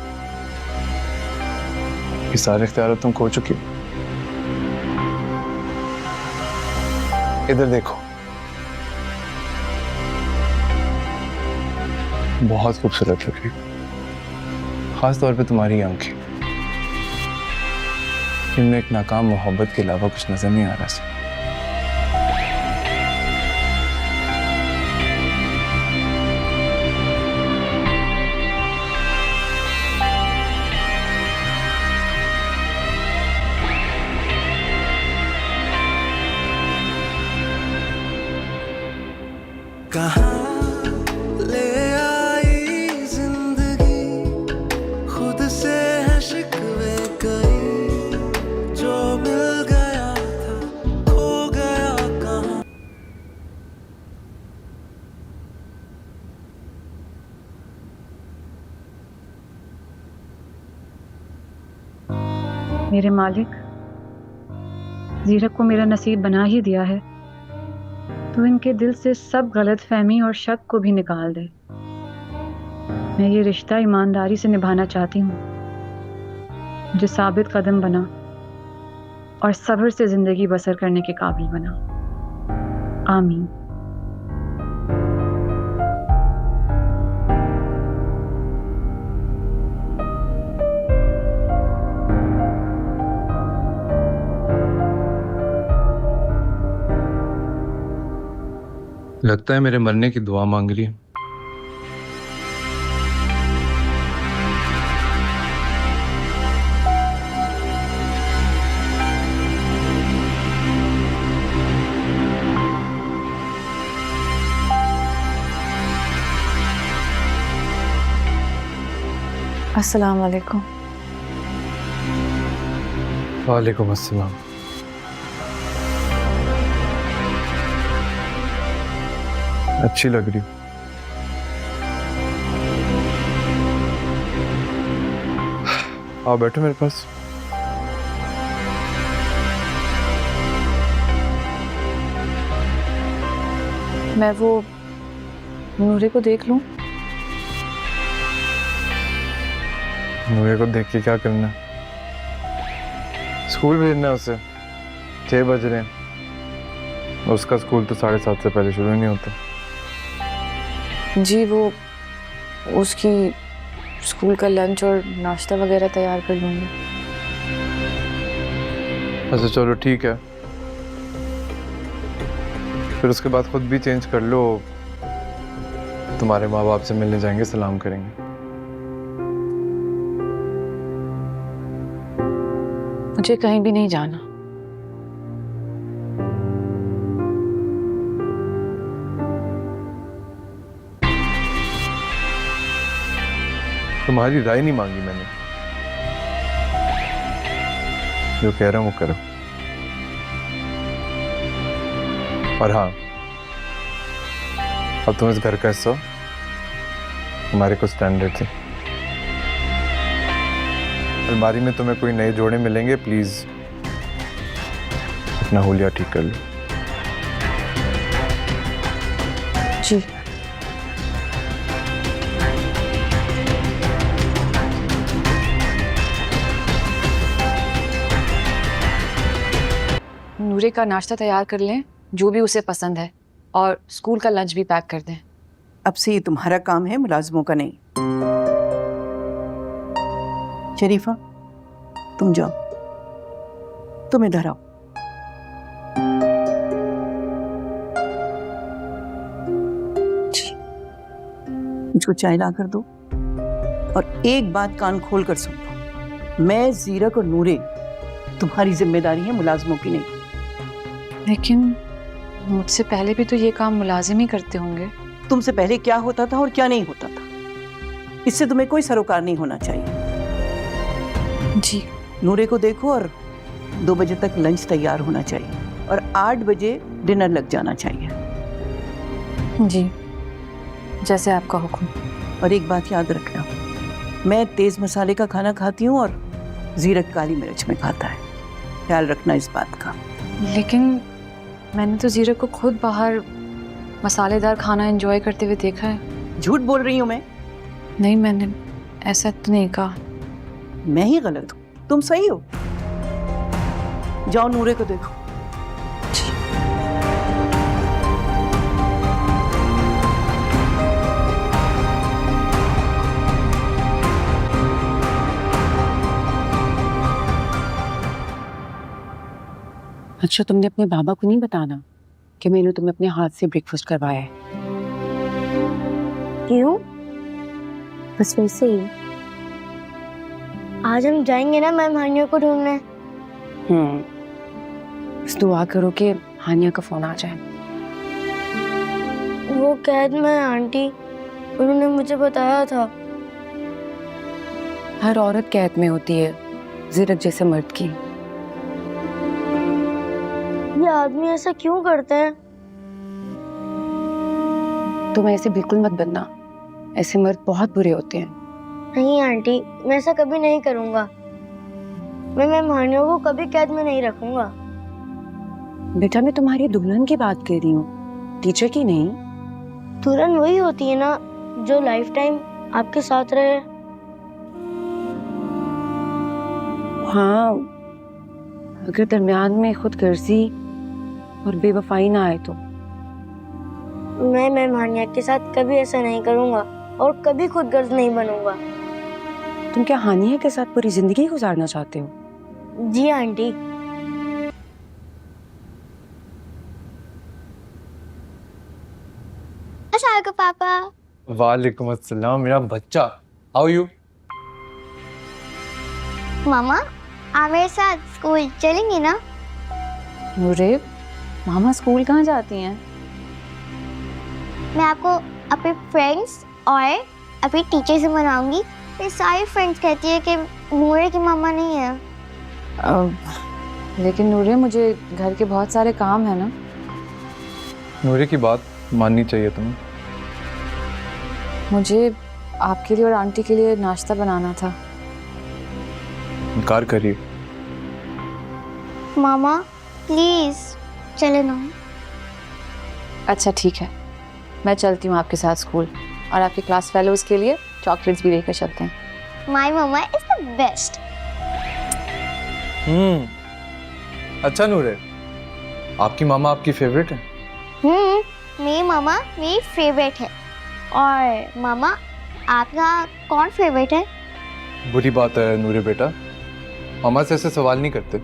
ये सारे इख्तियार तुम खो चुकी हो। इधर देखो, बहुत खूबसूरत लग रही हो, खास तौर पे तुम्हारी आंखें। इनमें एक नाकाम मोहब्बत के अलावा कुछ नजर नहीं आ रहा सा। कहाँ ले आई जिंदगी, खुद से है शिकवे कई, जो मिल गया था खो गया कहाँ। मेरे मालिक, जीरक को मेरा नसीब बना ही दिया है, तो इनके दिल से सब गलतफहमी और शक को भी निकाल दे। मैं ये रिश्ता ईमानदारी से निभाना चाहती हूँ। मुझे साबित कदम बना और सब्र से जिंदगी बसर करने के काबिल बना। आमीन। लगता है मेरे मरने की दुआ मांग रही है। अस्सलाम वालेकुम। वालेकुम अस्सलाम। अच्छी लग रही हो। आओ बैठो मेरे पास। मैं वो नूरे को देख लूं? नूरे को देख के क्या करना? स्कूल भेजना है उसे, 6 बज रहे हैं। उसका स्कूल तो 7:30 से पहले शुरू नहीं होता। जी वो उसकी स्कूल का लंच और नाश्ता वगैरह तैयार कर लूंगी। अच्छा चलो ठीक है, फिर उसके बाद खुद भी चेंज कर लो। तुम्हारे माँ बाप से मिलने जाएंगे, सलाम करेंगे। मुझे कहीं भी नहीं जाना। तुम्हारी राय नहीं मांगी मैंने, जो कह रहा हूं वो करो। और हाँ, अब तुम इस घर का हिस्सा हो, हमारे कुछ स्टैंडर्ड थे। अलमारी में तुम्हें कोई नए जोड़े मिलेंगे, प्लीज अपना हुलिया ठीक कर लो। जी नूरे का नाश्ता तैयार कर लें, जो भी उसे पसंद है, और स्कूल का लंच भी पैक कर दें। अब से ये तुम्हारा काम है, मुलाजमों का नहीं। शरीफा तुम जाओ, तुम इधर आओ। मुझको चाय ला कर दो, और एक बात कान खोल कर सुन लो, मैं जीरक और नूरे तुम्हारी जिम्मेदारी है, मुलाजमों की नहीं। लेकिन मुझसे पहले भी तो ये काम मुलाजिम ही करते होंगे। तुमसे पहले क्या होता था और क्या नहीं होता था, इससे तुम्हें कोई सरोकार नहीं होना चाहिए। जी नूरे को देखो, और 2 बजे तक लंच तैयार होना चाहिए, और 8 बजे डिनर लग जाना चाहिए। जी जैसे आपका हुक्म। और एक बात याद रखना, मैं तेज मसाले का खाना खाती हूँ और जीरक काली मिर्च में खाता है, ख्याल रखना इस बात का। लेकिन मैंने तो जीरक को खुद बाहर मसालेदार खाना एंजॉय करते हुए देखा है। झूठ बोल रही हूँ मैं? नहीं, मैंने ऐसा तो नहीं कहा। मैं ही गलत हूँ, तुम सही हो। जाओ नूरे को देखो। अच्छा, तुमने अपने बाबा को नहीं बताना कि मैंने तुम्हें अपने हाथ से ब्रेकफास्ट करवाया है? क्यों? बस वैसे ही। आज हम जाएंगे ना मैम हानिया को ढूंढने। बस दुआ करो कि हानिया का फोन आ जाए। वो कैद में है आंटी, उन्होंने मुझे बताया था। हर औरत कैद में होती है, जीरक जैसे मर्द की। ये आदमी ऐसा क्यों करते हैं? तुम ऐसे बिल्कुल मत बनना, ऐसे मर्द बहुत बुरे होते हैं। नहीं आंटी, मैं ऐसा कभी नहीं करूंगा। मैं मेहमानियों को कभी कैद में नहीं रखूंगा। बेटा, मैं तुम्हारी दुल्हन की बात कर रही हूँ, टीचर की नहीं। दुल्हन वही होती है ना जो लाइफ टाइम आपके साथ रहे। हाँ, अगर दरमियान में खुद गर्जी और बेवफाई ना आए तो। मैं मेहमानिया के साथ कभी ऐसा नहीं करूंगा और कभी खुद गर्ज नहीं बनूंगा। तुम क्या हानिया के साथ पूरी जिंदगी गुजारना चाहते हो? जी आंटी। अस्सलाम पापा। वालेकुम अस्सलाम मेरा बच्चा, हाउ यू? मामा आप मेरे साथ स्कूल चलेंगी ना? नूरे, मामा स्कूल कहाँ जाती हैं? मैं आपको अपने फ्रेंड्स और अपनी टीचर से मनाऊंगी। मेरी सारी फ्रेंड्स कहती है कि नूरे की मामा नहीं है। लेकिन नूरे, मुझे घर के बहुत सारे काम है ना। नूरे की बात माननी चाहिए तुम्हें। मुझे आपके लिए और आंटी के लिए नाश्ता बनाना था। इनकार करिए। मामा प्लीज चले ना। अच्छा ठीक है, मैं चलती हूँ आपके साथ स्कूल, और आपके क्लास फेलोज के लिए चॉकलेट्स भी लेकर चलते हैं। माई मम्मा इज द बेस्ट। अच्छा नूरे, आपकी मामा आपकी फेवरेट है? मेरी मामा मेरी फेवरेट है। और मामा आपका कौन फेवरेट है? बुरी बात है नूरे बेटा, मामा से ऐसे सवाल नहीं करते।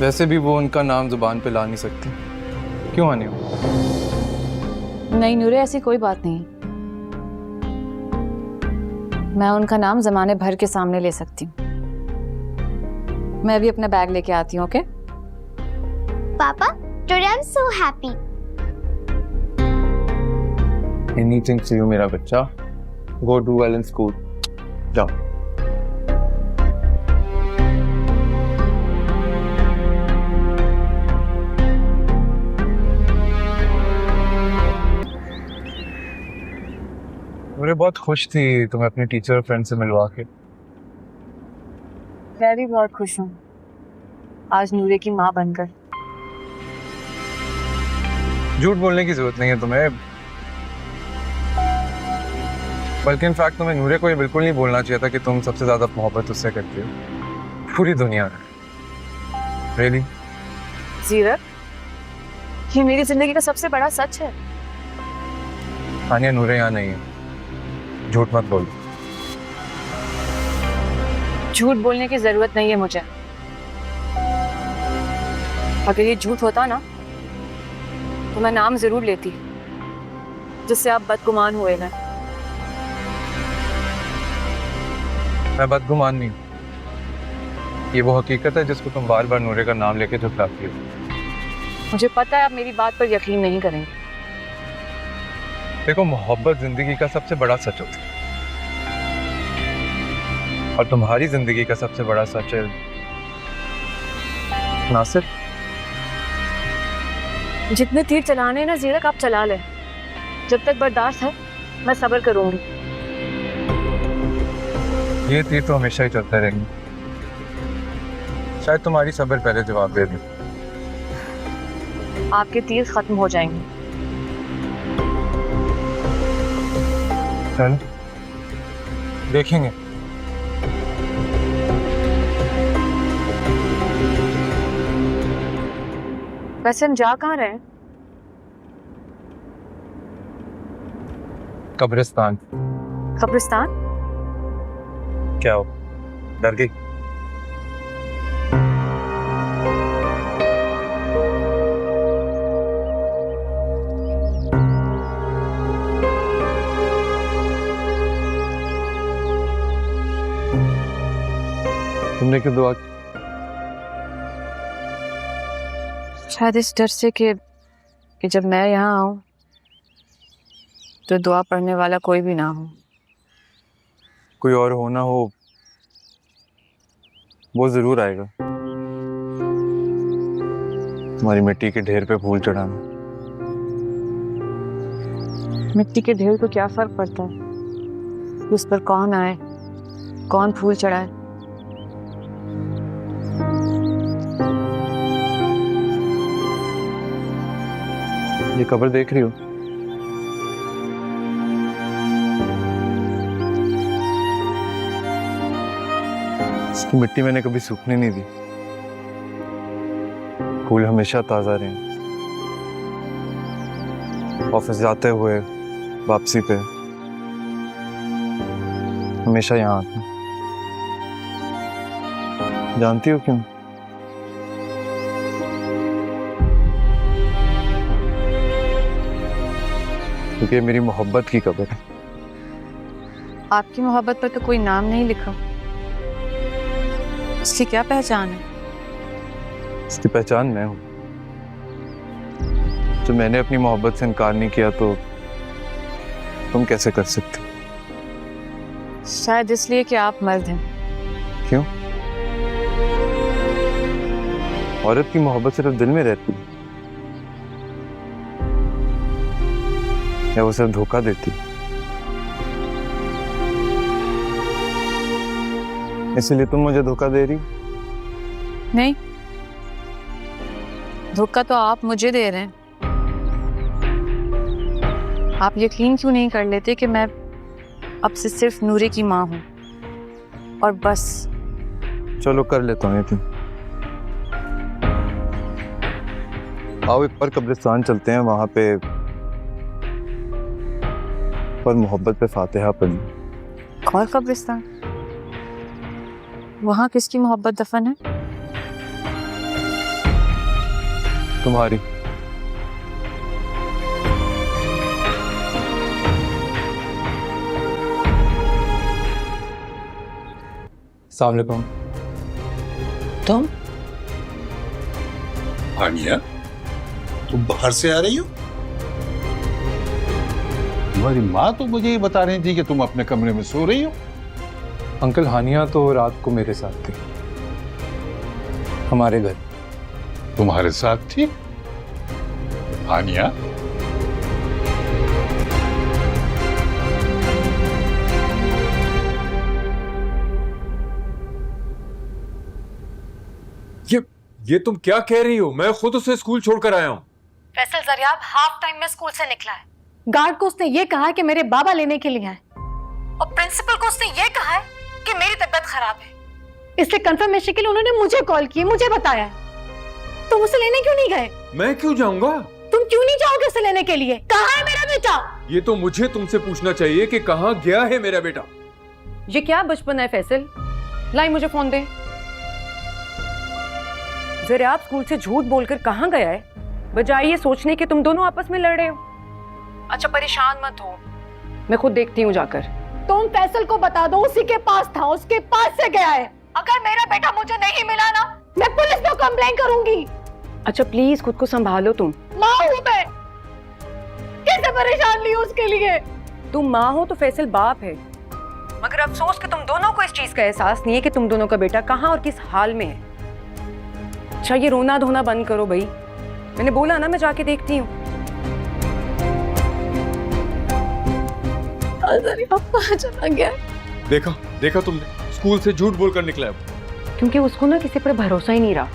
वैसे भी वो उनका नाम जुबान पे ला नहीं सकती। क्यों आने हो? नहीं नूरे, ऐसी कोई बात नहीं। मैं उनका नाम जमाने भर के सामने ले सकती हूँ। मैं भी अपना बैग लेके आती हूँ, ओके? पापा, today I am so happy. Anything to you मेरा बच्चा। Go do well in school. जाओ। मुझे बहुत खुश थी तुम्हें अपने टीचर और फ्रेंड से मिलवा के। मैं भी बहुत खुश हूँ आज नूरे की माँ बनकर। झूठ बोलने की जरूरत नहीं है तुम्हें, बल्कि इनफैक्ट तुम्हें नूरे को ये बिल्कुल नहीं बोलना चाहिए था कि तुम सबसे ज्यादा मोहब्बत उससे करती हो पूरी दुनिया में। रियली जीरक, ये मेरी जिंदगी का सबसे बड़ा सच है। तानिया, नूरे यहाँ नहीं है, झूठ मत बोल। झूठ बोलने की जरूरत नहीं है मुझे। अगर ये झूठ होता ना तो मैं नाम जरूर लेती जिससे आप बदगुमान हुए ना। मैं बदगुमान नहीं हूँ, ये वो हकीकत है जिसको तुम बार बार नूरे का नाम लेके झुकलाती हो। मुझे पता है आप मेरी बात पर यकीन नहीं करेंगे। देखो, मोहब्बत जिंदगी का सबसे बड़ा सच होता है, और तुम्हारी जिंदगी का सबसे बड़ा सच है नासिर। जितने तीर चलाने हैं ना जीरक, आप चला लें। जब तक बर्दाश्त है मैं सब्र करूंगी। ये तीर तो हमेशा ही चलते रहेंगे। शायद तुम्हारी सब्र पहले जवाब दे दे। आपके तीर खत्म हो जाएंगे। चल देखेंगे। वैसे हम जा कहाँ रहे हैं? कब्रिस्तान। कब्रिस्तान? क्या हो, डर गई? तुमने क्यों दुआ की? शायद इस डर से कि जब मैं यहाँ आऊँ तो दुआ पढ़ने वाला कोई भी ना हो। कोई और हो ना हो, वो जरूर आएगा तुम्हारी मिट्टी के ढेर पे फूल चढ़ाना। मिट्टी के ढेर को क्या फर्क पड़ता है उस पर कौन आए, कौन फूल चढ़ाए। ये कब्र देख रही हो? इसकी मिट्टी मैंने कभी सूखने नहीं दी। फूल हमेशा ताजा रहे। ऑफिस जाते हुए, वापसी पे हमेशा यहाँ आते हैं। जानती हो क्यों? क्योंकि मेरी मोहब्बत की कब्र है। आपकी मोहब्बत पर तो कोई नाम नहीं लिखा, उसकी क्या पहचान है? इसकी पहचान मैं हूं। जो मैंने अपनी मोहब्बत से इनकार नहीं किया तो तुम कैसे कर सकते? शायद इसलिए कि आप मर्द हैं। क्यों? औरत की मोहब्बत सिर्फ दिल में रहती है या वो सिर्फ धोखा देती? इसलिए तुम मुझे धोखा दे रही? नहीं, धोखा तो आप मुझे दे रहे हैं। आप यकीन क्यों नहीं कर लेते कि मैं अब से सिर्फ नूरे की माँ हूँ और बस। चलो कर लेता हूँ यकीन। आओ एक पर कब्रिस्तान चलते हैं, वहां पे पर मोहब्बत पे फातिहा पढ़ी। कौन कब्रिस्तान? वहाँ किसकी मोहब्बत दफन है? तुम्हारी। अस्सलाम वालेकुम। तुम? हानिया, तुम बाहर से आ रही हो? तुम्हारी माँ तो मुझे ये बता रही थी कि तुम अपने कमरे में सो रही हो। अंकल हानिया तो रात को मेरे साथ थी, हमारे घर। तुम्हारे साथ थी? हानिया, ये तुम क्या कह रही हो? मैं खुद उसे स्कूल छोड़कर आया हूँ। फैसल जरियाब हाफ टाइम में स्कूल से निकला है। गार्ड को उसने ये कहा है कि मेरे बाबा लेने के लिए आए और प्रिंसिपल को उसने ये कहा है कि मेरी तबीयत खराब है। इसलिए कंफर्मेशन के लिए उन्होंने मुझे कॉल किए, मुझे बताया। तुम उसे लेने क्यों नहीं गए? मैं क्यों जाऊंगा? तुम क्यों नहीं जाओगे उसे लेने के लिए? कहाँ है मेरा बेटा? ये तो मुझे तुमसे पूछना चाहिए कि कहाँ गया है मेरा बेटा। ये क्या बचपन है फैसल? लाई मुझे फोन दे। जरा आप स्कूल से झूठ बोलकर कहाँ गया है, बजाय ये सोचने कि तुम दोनों आपस में लड़ रहे हो। अच्छा परेशान मत हो, मैं खुद देखती हूँ जाकर। तुम फैसल को बता दो, उसी के पास था, उसके पास से गया है। अगर मेरा बेटा मुझे नहीं मिला ना, मैं पुलिस को कंप्लेन करूंगी। अच्छा प्लीज खुद को संभालो। तुम माँ हूँ मैं, कैसे परेशान ली उसके लिए? तुम माँ हो तो फैसल बाप है, मगर अफसोस कि तुम दोनों को इस चीज का एहसास नहीं है कि तुम दोनों का बेटा कहाँ और किस हाल में है। अच्छा ये रोना धोना बंद करो भाई, मैंने बोला ना मैं जाके देखती हूँ। कहाँ चला गया? देखा तुमने, स्कूल से झूठ बोलकर निकला है। क्योंकि उसको ना किसी पर भरोसा ही नहीं रहा,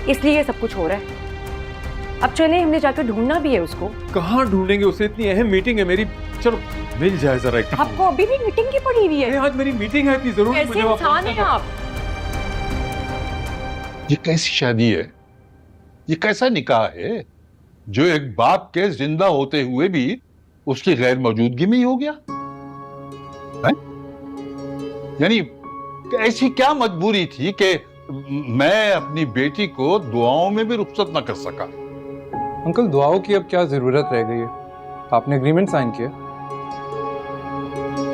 इसलिए ये सब कुछ हो रहा है। अब चले, हमने जाकर ढूंढना भी है उसको। कहाँ ढूंढेंगे उसे? इतनी अहम मीटिंग है मेरी। चलो मिल जाए जरा एक। आपको अभी भी मीटिंग की पड़ी हुई है? आज मेरी मीटिंग है, इतनी जरूरी। कैसे इंसान हैं आप? ये कैसी शादी है? ये कैसा निकाह है जो एक बाप के जिंदा होते हुए भी उसकी गैर मौजूदगी में ही हो गया? है? यानी ऐसी क्या मजबूरी थी कि मैं अपनी बेटी को दुआओं में भी रुखसत न कर सका? अंकल दुआओं की अब क्या जरूरत रह गई है? आपने एग्रीमेंट साइन किया,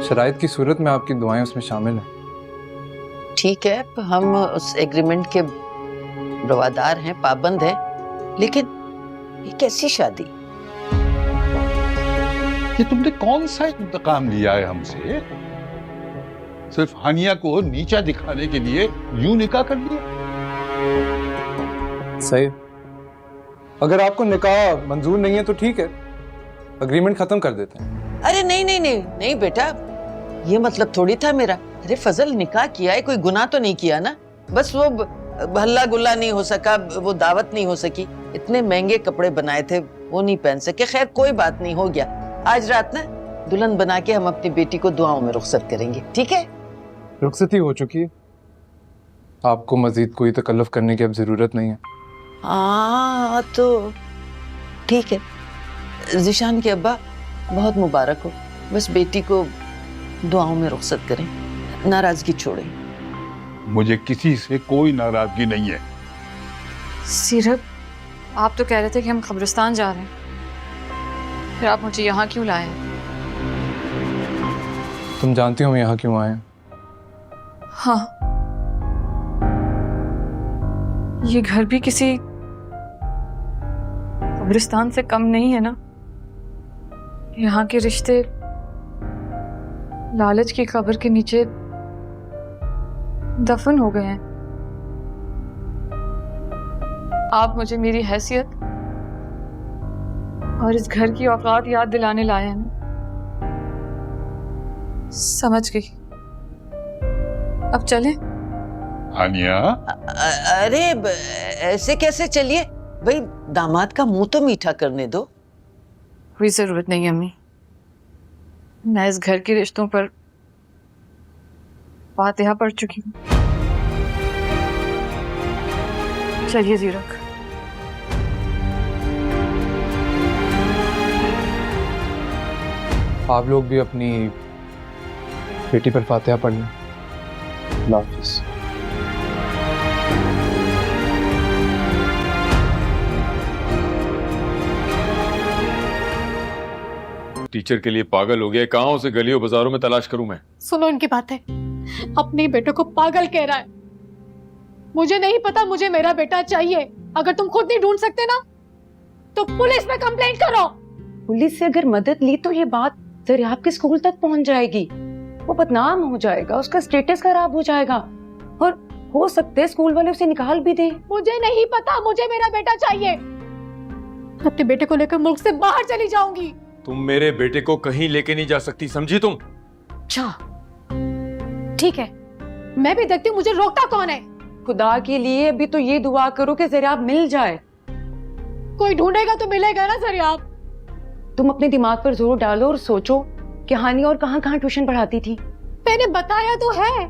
शराइत की सूरत में आपकी दुआएं उसमें शामिल हैं। ठीक है, हम उस एग्रीमेंट के रवादार हैं, पाबंद हैं, लेकिन ये कैसी शादी? ये तुमने कौन सा इंतकाम लिया है हमसे? सिर्फ हानिया को नीचा दिखाने के लिए यूं निकाह कर लिया? सही, अगर आपको निकाह मंजूर नहीं है तो ठीक है, एग्रीमेंट खत्म कर देते हैं। अरे नहीं नहीं नहीं नहीं बेटा, ये मतलब थोड़ी था मेरा। अरे फजल, निकाह किया है, कोई गुनाह तो नहीं किया ना? बस वो हल्ला गुल्ला नहीं हो सका, वो दावत नहीं हो सकी, इतने महंगे कपड़े बनाए थे वो नहीं पहन सके। खैर कोई बात नहीं, हो गया। आज रात ना दुल्हन बना के हम अपनी बेटी को दुआओं में रुखसत करेंगे, ठीक है? रुखसती हो चुकी है, आपको मजीद कोई तकल्लुफ करने की अब जरूरत नहीं है। हाँ तो ठीक है। जिशान के अब्बा बहुत मुबारक हो, बस बेटी को दुआओं में रुखसत करें, नाराजगी छोड़ें। मुझे किसी से कोई नाराजगी नहीं है। सीरत, आप तो कह रहे थे कि हम कब्रिस्तान जा रहे हैं, फिर आप मुझे यहाँ क्यों लाए? तुम जानती हो हम यहाँ क्यों आए? हाँ, ये घर भी किसी कब्रिस्तान से कम नहीं है ना। यहाँ के रिश्ते लालच की कब्र के नीचे दफन हो गए हैं। आप मुझे मेरी हैसियत और इस घर की औकात याद दिलाने लाए हैं ना। समझ गई, अब चले? हानिया, अरे ऐसे कैसे? चलिए भाई, दामाद का मुंह तो मीठा करने दो। कोई जरूरत नहीं अम्मी, मैं इस घर के रिश्तों पर फातिहा पढ़ चुकी हूँ। चलिए जीरक। आप लोग भी अपनी बेटी पर फातिहा पढ़ लें। अल्लाह हाफिज़। टीचर के लिए पागल हो गया, कहाँ उसे गलियों बाजारों में तलाश करूं मैं? सुनो इनकी बातें। अपने बेटे को पागल कह रहा है। मुझे नहीं पता, मुझे मेरा बेटा चाहिए। अगर तुम खुद नहीं ढूंढ सकते ना तो पुलिस में कंप्लेंट करो। पुलिस से अगर मदद ली तो ये बात दरियाब के स्कूल तक पहुंच जाएगी, वो बदनाम हो जाएगा, उसका स्टेटस खराब हो जाएगा और हो सकते है स्कूल वाले उसे निकाल भी दे। मुझे नहीं पता, मुझे मेरा बेटा चाहिए। अपने बेटे को लेकर मुल्क से बाहर चली जाऊंगी। तुम मेरे बेटे को कहीं लेके नहीं जा सकती, समझी तुम? अच्छा ठीक है, मैं भी देखती हूँ मुझे रोकता कौन है। खुदा के लिए अभी तो ये दुआ करो कि ज़रियाब मिल जाए। कोई ढूंढेगा तो मिलेगा ना ज़रियाब। तुम अपने दिमाग पर जोर डालो और सोचो कि हानिया और कहाँ कहाँ ट्यूशन पढ़ाती थी। मैंने बताया तो है,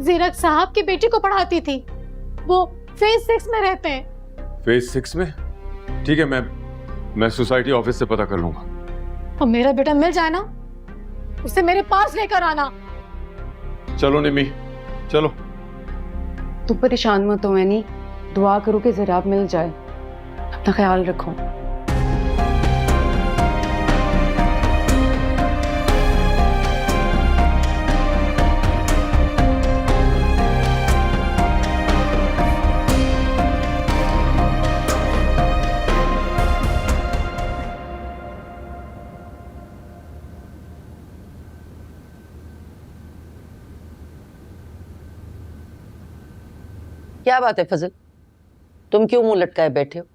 जीरक साहब की बेटी को पढ़ाती थी। वो फेज 6 में रहते हैं। फेज 6 में? ठीक है, मैं सोसाइटी ऑफिस से पता कर लूंगा। और मेरा बेटा मिल जाए ना, उसे मेरे पास लेकर आना। चलो निमी, चलो। तुम परेशान मत हो ऐनी, दुआ करो कि ज़रियाब मिल जाए। अपना ख्याल रखो। क्या बात है फजल, तुम क्यों मुंह लटकाए बैठे हो?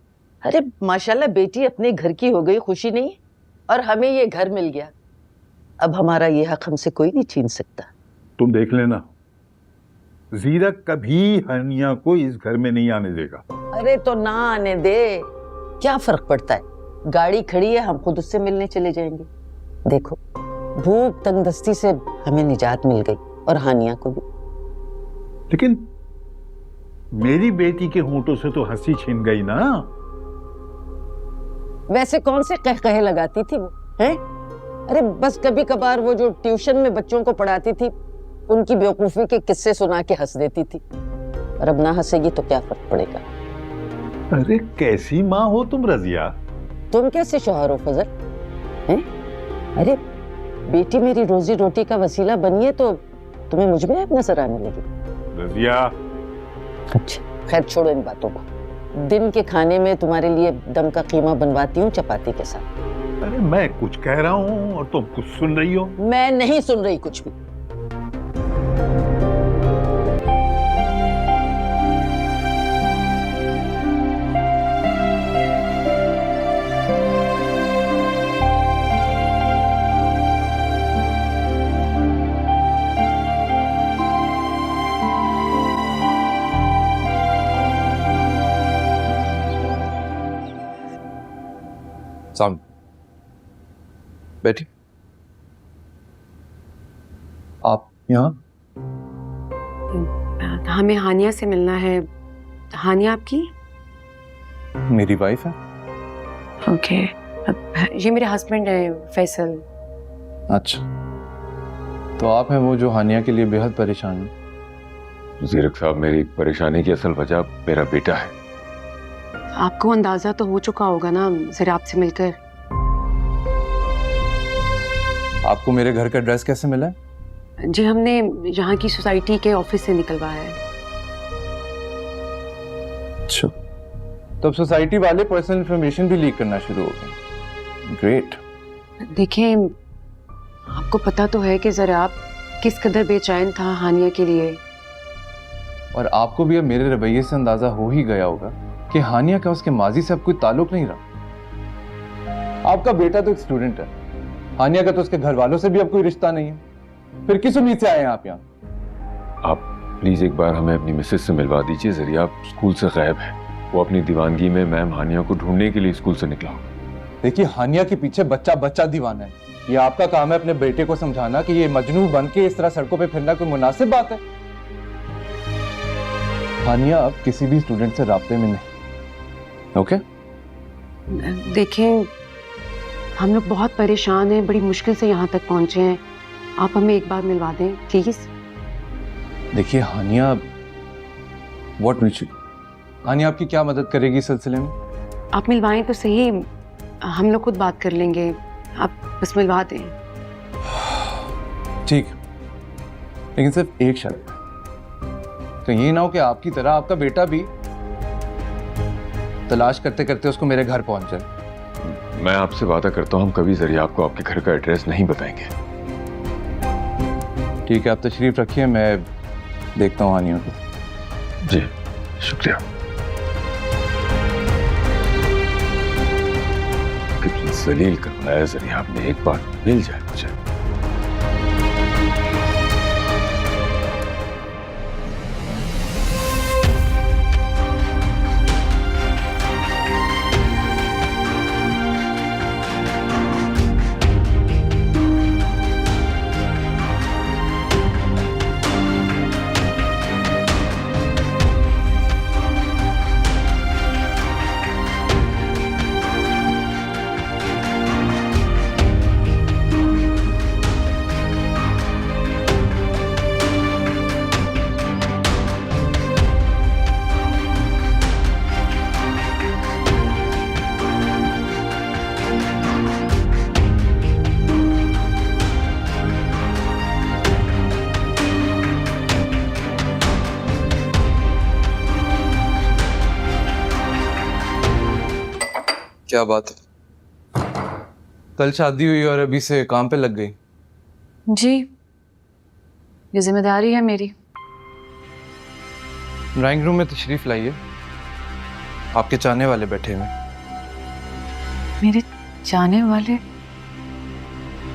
अरे माशाल्लाह बेटी अपने घर की हो गई, खुशी नहीं? और हमें ये घर मिल गया, अब हमारा ये हक हमसे कोई नहीं छीन सकता। तुम देख लेना, जीरक कभी हानिया को इस घर में नहीं आने देगा। अरे तो ना आने दे, क्या फर्क पड़ता है? गाड़ी खड़ी है, हम खुद उससे मिलने चले जाएंगे। देखो भूख तंगदस्ती से हमें निजात मिल गई और हानिया को भी। लेकिन मेरी बेटी के होंठों से तो हंसी छीन गई ना। वैसे कौन से कह लगाती थी वो, हैं? अरे बस कभी कभार वो जो ट्यूशन में बच्चों को पढ़ाती थी, उनकी बेवकूफी के किस्से सुना के हंस देती थी। और अब ना हंसेगी तो क्या फर्क पड़ेगा? अरे कैसी माँ हो तुम रजिया? तुम कैसे शौहर हो फजल, हैं? अरे बेटी मेरी रोजी रोटी का वसीला बनी है तो तुम्हें मुझ में अब नजर आने लगी। रजिया, अच्छा खैर छोड़ो इन बातों को। दिन के खाने में तुम्हारे लिए दम का कीमा बनवाती हूँ चपाती के साथ। अरे मैं कुछ कह रहा हूँ और तुम कुछ सुन रही हो। मैं नहीं सुन रही कुछ भी। साउंड बैठी। आप यहाँ? हमें हानिया से मिलना है। हानिया आपकी? मेरी वाइफ है। ओके, ये मेरे हस्बैंड है फैसल। अच्छा, तो आप हैं वो जो हानिया के लिए बेहद परेशान है? जीरक साहब, मेरी परेशानी की असल वजह मेरा बेटा है। आपको अंदाजा तो हो चुका होगा ना ज़रियाब से मिलकर। आपको मेरे घर का एड्रेस कैसे मिला? जी हमने यहाँ की सोसाइटी के ऑफिस से निकलवाया है। अच्छा, तो अब सोसाइटी वाले पर्सनल इंफॉर्मेशन भी लीक करना शुरू हो गए। ग्रेट। देखें, आपको पता तो है कि ज़रियाब किस कदर बेचैन था हानिया के लिए, और आपको भी अब मेरे रवैये से अंदाजा हो ही गया होगा कि हानिया का उसके माजी से अब कोई ताल्लुक नहीं रहा। आपका बेटा तो एक स्टूडेंट है, हानिया का तो उसके घर वालों से भी अब कोई रिश्ता नहीं है। फिर किस उम्मीद से आए हैं आप यहाँ? आप प्लीज एक बार हमें अपनी मिसेज से मिलवा दीजिए। ज़रियाब स्कूल से गायब है, वो अपनी दीवानगी में मैम हानिया को ढूंढने के लिए स्कूल से निकला। देखिए, हानिया के पीछे बच्चा बच्चा दीवाना है, ये आपका काम है अपने बेटे को समझाना कि ये मजनू बन के इस तरह सड़कों पे फिरना कोई मुनासिब बात है। हानिया अब किसी भी स्टूडेंट से राब्ते में नहीं। ओके? देखें, हम लोग बहुत परेशान हैं, बड़ी मुश्किल से यहाँ तक पहुँचे हैं। आप हमें एक बार मिलवा दें प्लीज। देखिए हानिया, व्हाट विल शी, हानिया आपकी क्या मदद करेगी इस सिलसिले में? आप मिलवाएं तो सही, हम लोग खुद बात कर लेंगे, आप बस मिलवा दें। ठीक, लेकिन सिर्फ एक शर्त, कहीं ये ना हो कि आपकी तरह आपका बेटा भी तलाश करते करते उसको मेरे घर पहुंच जाए। मैं आपसे वादा करता हूँ हम कभी जरिए आपको आपके घर का एड्रेस नहीं बताएंगे। ठीक है, आप तशरीफ रखिए, मैं देखता हूँ हानिया को। जी शुक्रिया। कितनी जलील कर बनाया जरिए आपने, एक बार मिल जाए मुझे। क्या बात है, कल शादी हुई और अभी से काम पे लग गई? जी, ये जिम्मेदारी है मेरी। ड्राइंग रूम में तशरीफ लाइए, आपके चाहने वाले बैठे हुए। मेरे चाहने वाले?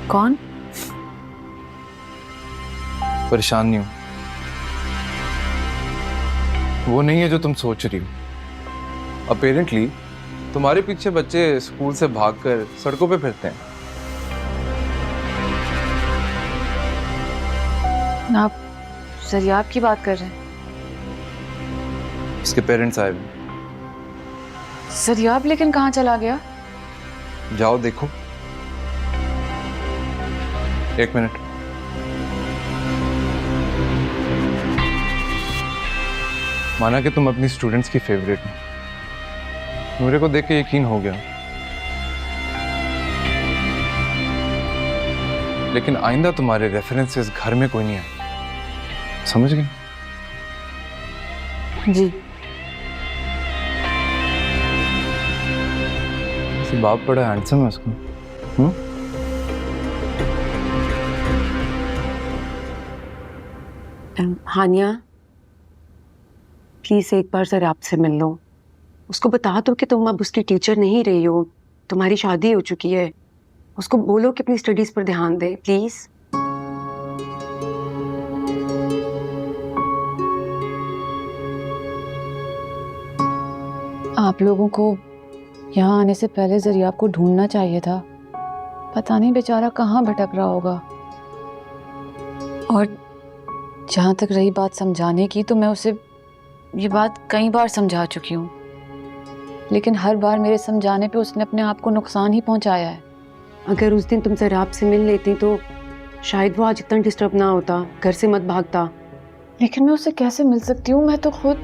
कौन? परेशान नहीं हूं, वो नहीं है जो तुम सोच रही हो। अपेरेंटली तुम्हारे पीछे बच्चे स्कूल से भागकर सड़कों पे फिरते हैं। आप सरियाब की बात कर रहे हैं? उसके पेरेंट्स आए हुए। सरियाब लेकिन कहाँ चला गया? जाओ देखो। एक मिनट। माना कि तुम अपनी स्टूडेंट्स की फेवरेट हो, नूरे को देख के यकीन हो गया, लेकिन आइंदा तुम्हारे रेफरेंसेस घर में कोई नहीं आए, समझ गए? जी। इसे बाप बड़ा हैंडसम है उसको। हानिया प्लीज एक बार जरा आपसे मिल लो, उसको बता दो कि तुम अब उसकी टीचर नहीं रही हो, तुम्हारी शादी हो चुकी है। उसको बोलो कि अपनी स्टडीज पर ध्यान दे प्लीज। आप लोगों को यहाँ आने से पहले जरिया को ढूंढना चाहिए था। पता नहीं बेचारा कहाँ भटक रहा होगा। और जहाँ तक रही बात समझाने की, तो मैं उसे ये बात कई बार समझा चुकी हूँ, लेकिन हर बार मेरे समझाने पे उसने अपने आप को नुकसान ही पहुँचाया है। अगर उस दिन तुम जरा आपसे मिल लेती तो शायद वो आज इतना डिस्टर्ब ना होता, घर से मत भागता। लेकिन मैं उससे कैसे मिल सकती हूँ? मैं तो खुद।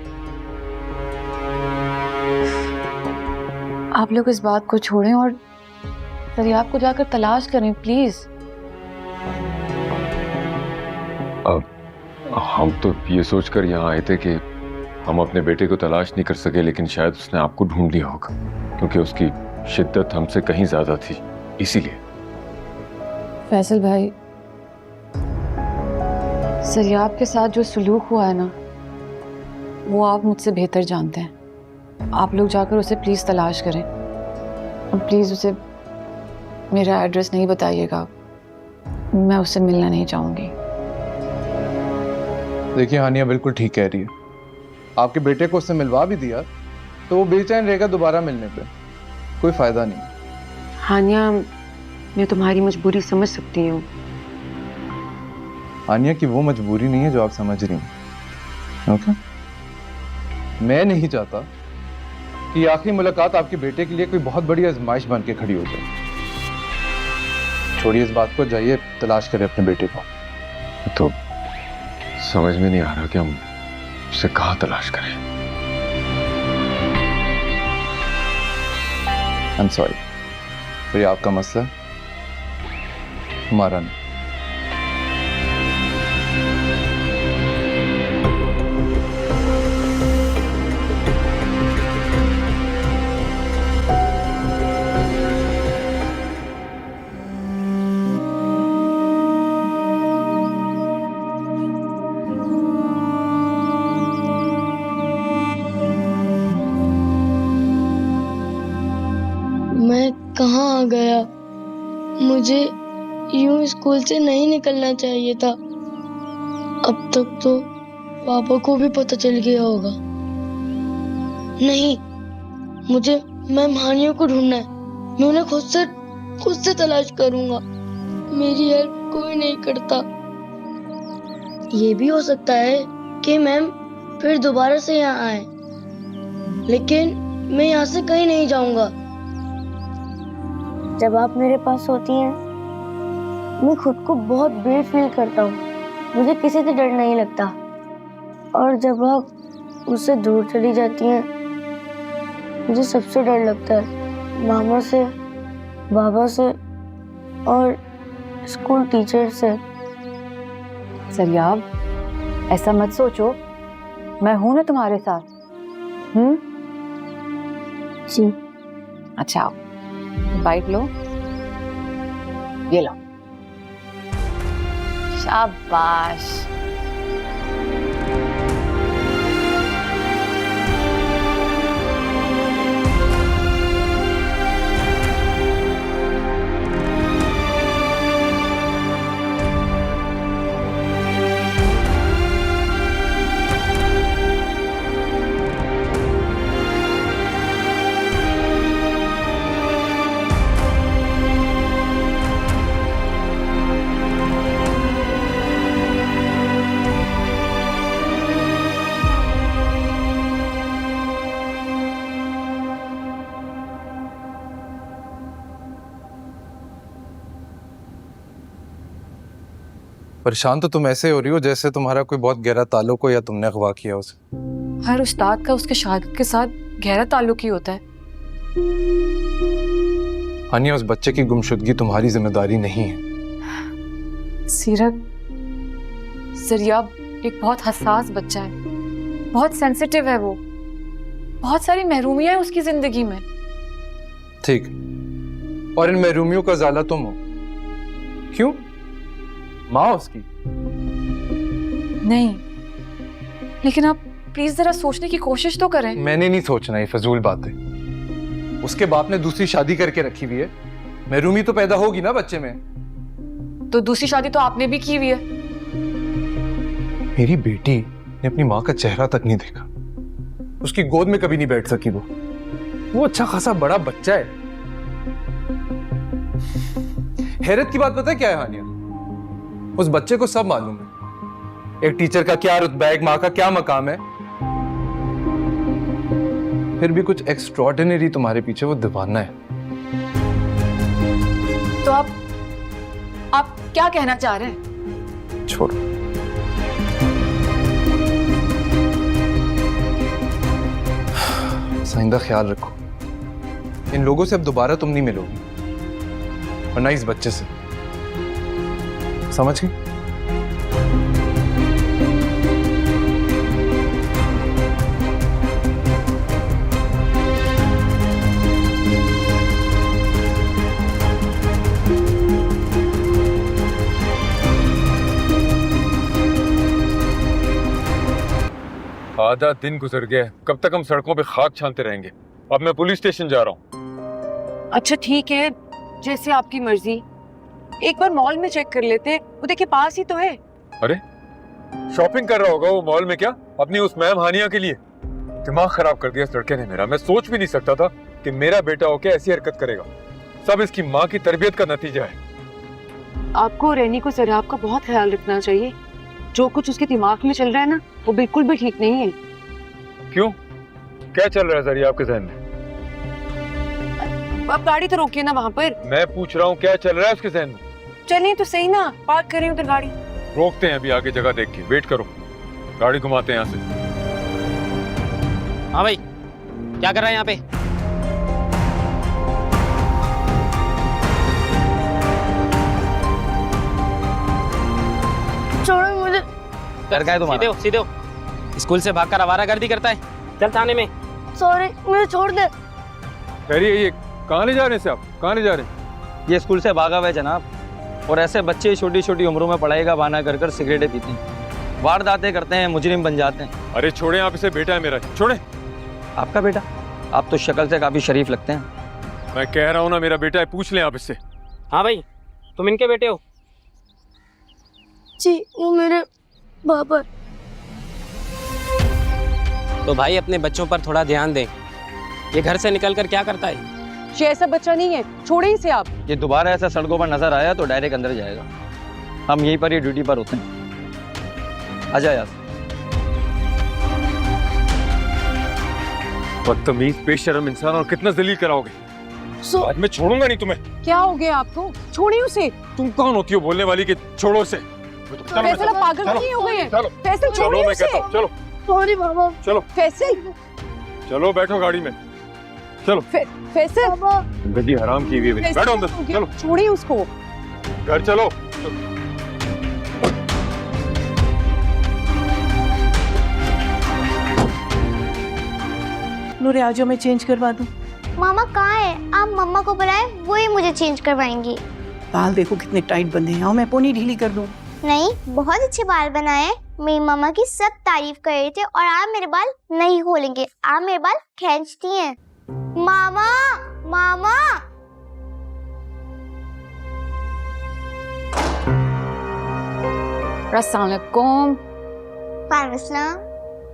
आप लोग इस बात को छोड़ें और सरियाब को जाकर तलाश करें प्लीज। अब हम तो ये सोचकर यहाँ आए थे कि हम अपने बेटे को तलाश नहीं कर सके, लेकिन शायद उसने आपको ढूंढ लिया होगा, क्योंकि उसकी शिद्दत हमसे कहीं ज्यादा थी, इसीलिए। फैसल भाई, सरियाब के साथ जो सुलूक हुआ है ना, वो आप मुझसे बेहतर जानते हैं। आप लोग जाकर उसे प्लीज तलाश करें और प्लीज उसे मेरा एड्रेस नहीं बताइएगा, मैं उससे मिलना नहीं चाहूंगी। देखिए हानिया बिल्कुल ठीक कह रही है, आपके बेटे को उससे मिलवा भी दिया तो वो बेचैन रहेगा दोबारा मिलने पे, कोई फायदा नहीं। हानिया मैं तुम्हारी मजबूरी समझ सकती हूँ। आनिया की वो मजबूरी नहीं है जो आप समझ रही हैं। ओके? मैं नहीं चाहता कि आखिरी मुलाकात आपके बेटे के लिए कोई बहुत बड़ी आजमाइश बन के खड़ी हो जाए। छोड़िए इस बात को, जाइए तलाश करें अपने बेटे को। तो समझ में नहीं आ रहा कि हम उसे कहाँ तलाश करें। आई एम सॉरी, तो ये आपका मसला है, हमारा नहीं। मैं कहाँ आ गया? मुझे यूं स्कूल से नहीं निकलना चाहिए था। अब तक तो पापा को भी पता चल गया होगा। नहीं, मुझे मैम हानिया को ढूंढना है। मैं उन्हें खुद से तलाश करूंगा। मेरी हेल्प कोई नहीं करता। ये भी हो सकता है कि मैम फिर दोबारा से यहाँ आए, लेकिन मैं यहाँ से कहीं नहीं जाऊंगा। जब आप मेरे पास होती हैं, मैं खुद को बहुत ब्रेव फील करता हूँ। मुझे किसी से डर नहीं लगता। और जब आप मुझसे दूर चली जाती हैं, मुझे सबसे डर लगता है। मामा से, बाबा से और स्कूल टीचर से। सरियाब, ऐसा मत सोचो, मैं हूं ना तुम्हारे साथ। जी। अच्छा, आओ, बाइट लो, ये लो। शाबाश। परेशान तो तुम ऐसे हो रही हो जैसे तुम्हारा कोई बहुत गहरा ताल्लुक हो या तुमने अगवा किया उसे। हर उस्ताद का उसके शागिर्द के साथ गहरा ताल्लुक ही होता है। हानिया, उस बच्चे की गुमशुदगी तुम्हारी जिम्मेदारी नहीं है। सीरत, सरियाब एक बहुत हसास बच्चा है, बहुत सेंसिटिव है वो। बहुत सारी महरूमियां हैं उसकी जिंदगी में। ठीक, और इन महरूमियों का ज़ाला तुम हो। क्यों? माँ उसकी? नहीं, लेकिन आप प्लीज जरा सोचने की कोशिश तो करें। मैंने नहीं सोचना, ये फजूल बातें। उसके बाप ने दूसरी शादी करके रखी हुई है। महरूमी तो पैदा होगी ना बच्चे में। तो दूसरी शादी तो आपने भी की हुई है। मेरी बेटी ने अपनी माँ का चेहरा तक नहीं देखा। उसकी गोद में कभी नहीं बैठ सकी वो अच्छा खासा बड़ा बच्चा है। हैरत की बात पता है क्या है हानिया? उस बच्चे को सब मालूम है, एक टीचर का क्या रुतबा है, एक माँ का क्या मकाम है। फिर भी कुछ एक्स्ट्रॉर्डिनरी तुम्हारे पीछे वो दीवाना है। तो आप क्या कहना चाह रहे हैं? छोड़ो। साइंदा, ख्याल रखो, इन लोगों से अब दोबारा तुम नहीं मिलोगी, और ना इस बच्चे से। समझ गई? आधा दिन गुजर गया, कब तक हम सड़कों पे खाक छानते रहेंगे? अब मैं पुलिस स्टेशन जा रहा हूँ। अच्छा ठीक है, जैसे आपकी मर्जी। एक बार मॉल में चेक कर लेते, उधर के पास ही तो है। अरे शॉपिंग कर रहा होगा वो मॉल में, क्या अपनी उस मैम हानिया के लिए? दिमाग खराब कर दिया इस लड़के ने मेरा। मैं सोच भी नहीं सकता था कि मेरा बेटा होके ऐसी हरकत करेगा। सब इसकी माँ की तरबियत का नतीजा है। आपको रैनी को सराब का बहुत ख्याल रखना चाहिए। जो कुछ उसके दिमाग में चल रहा है ना, वो बिल्कुल भी ठीक नहीं है। क्यों, क्या चल रहा है जरिया आपके जहन में? आप गाड़ी तो रोकिए ना वहाँ पर। मैं पूछ रहा हूँ क्या चल रहा है उसके जहन में? चलिए तो सही ना, पार्क करें उधर गाड़ी। रोकते हैं अभी आगे जगह देख के, वेट करो, गाड़ी घुमाते हैं यहाँ से। हाँ भाई, क्या कर रहा है यहाँ पे? छोड़ो मुझे। डर का है तुम्हारा? सीधे हो। स्कूल से भागकर आवारागर्दी करता है। चल थाने में। सॉरी, मुझे छोड़ दे। ये कहाँ ले जा रहे हैं आप? कहाँ ले जा रहे हैं? ये स्कूल से भागा हुआ है जनाब, और ऐसे बच्चे छोटी छोटी उम्रों में पढ़ाई का बहाना कर कर सिगरेटें पीते हैं, वारदातें करते हैं, मुजरिम बन जाते हैं। अरे छोड़े आप इसे, बेटा है मेरा, छोड़े। आपका बेटा? आप तो शक्ल से काफी शरीफ लगते हैं। मैं कह रहा हूँ ना मेरा बेटा है, पूछ लें आप इससे। हाँ भाई, तुम इनके बेटे हो? जी, वो मेरे पापा। तो भाई अपने बच्चों पर थोड़ा ध्यान दें। ये घर से निकल कर क्या करता है? ये ऐसा बच्चा नहीं है, छोड़े इसे आप। ये दोबारा ऐसा सड़कों पर नजर आया तो डायरेक्ट अंदर जाएगा। हम यहीं पर ही ड्यूटी पर होते हैं। आजा यार। बदतमीज, बेशर्म इंसान, और कितना जलील कराओगे। आज मैं छोड़ूंगा नहीं तुम्हें। क्या हो गया आपको? छोड़िए उसे। तुम कौन होती हो बोलने वाली कि छोड़ो से? फैसल आप पागल नहीं हो गए हैं? फैसल छोड़िए उसे। चलो सॉरी बाबा। चलो फैसल, चलो बैठो गाड़ी में, चलो। फैसल गद्दी हराम की हुई है, बैठो अंदर, चलो। छोड़िए उसको। घर चलो। नूरे आ जाओ, मैं चेंज करवा दूं। मामा कहाँ है? आप मम्मा को बुलाए, वो ही मुझे चेंज करवाएंगी। बाल देखो कितने टाइट बंधे हैं। आओ मैं पोनी ढीली कर दूं। नहीं, बहुत अच्छे बाल बनाए। मेरी मामा की सब तारीफ कर रहे थे, और आप मेरे बाल नहीं खोलेंगे, आप मेरे बाल खींचती हैं। मामा, मामा। अस्सलाम वालेकुम। वालेकुम अस्सलाम।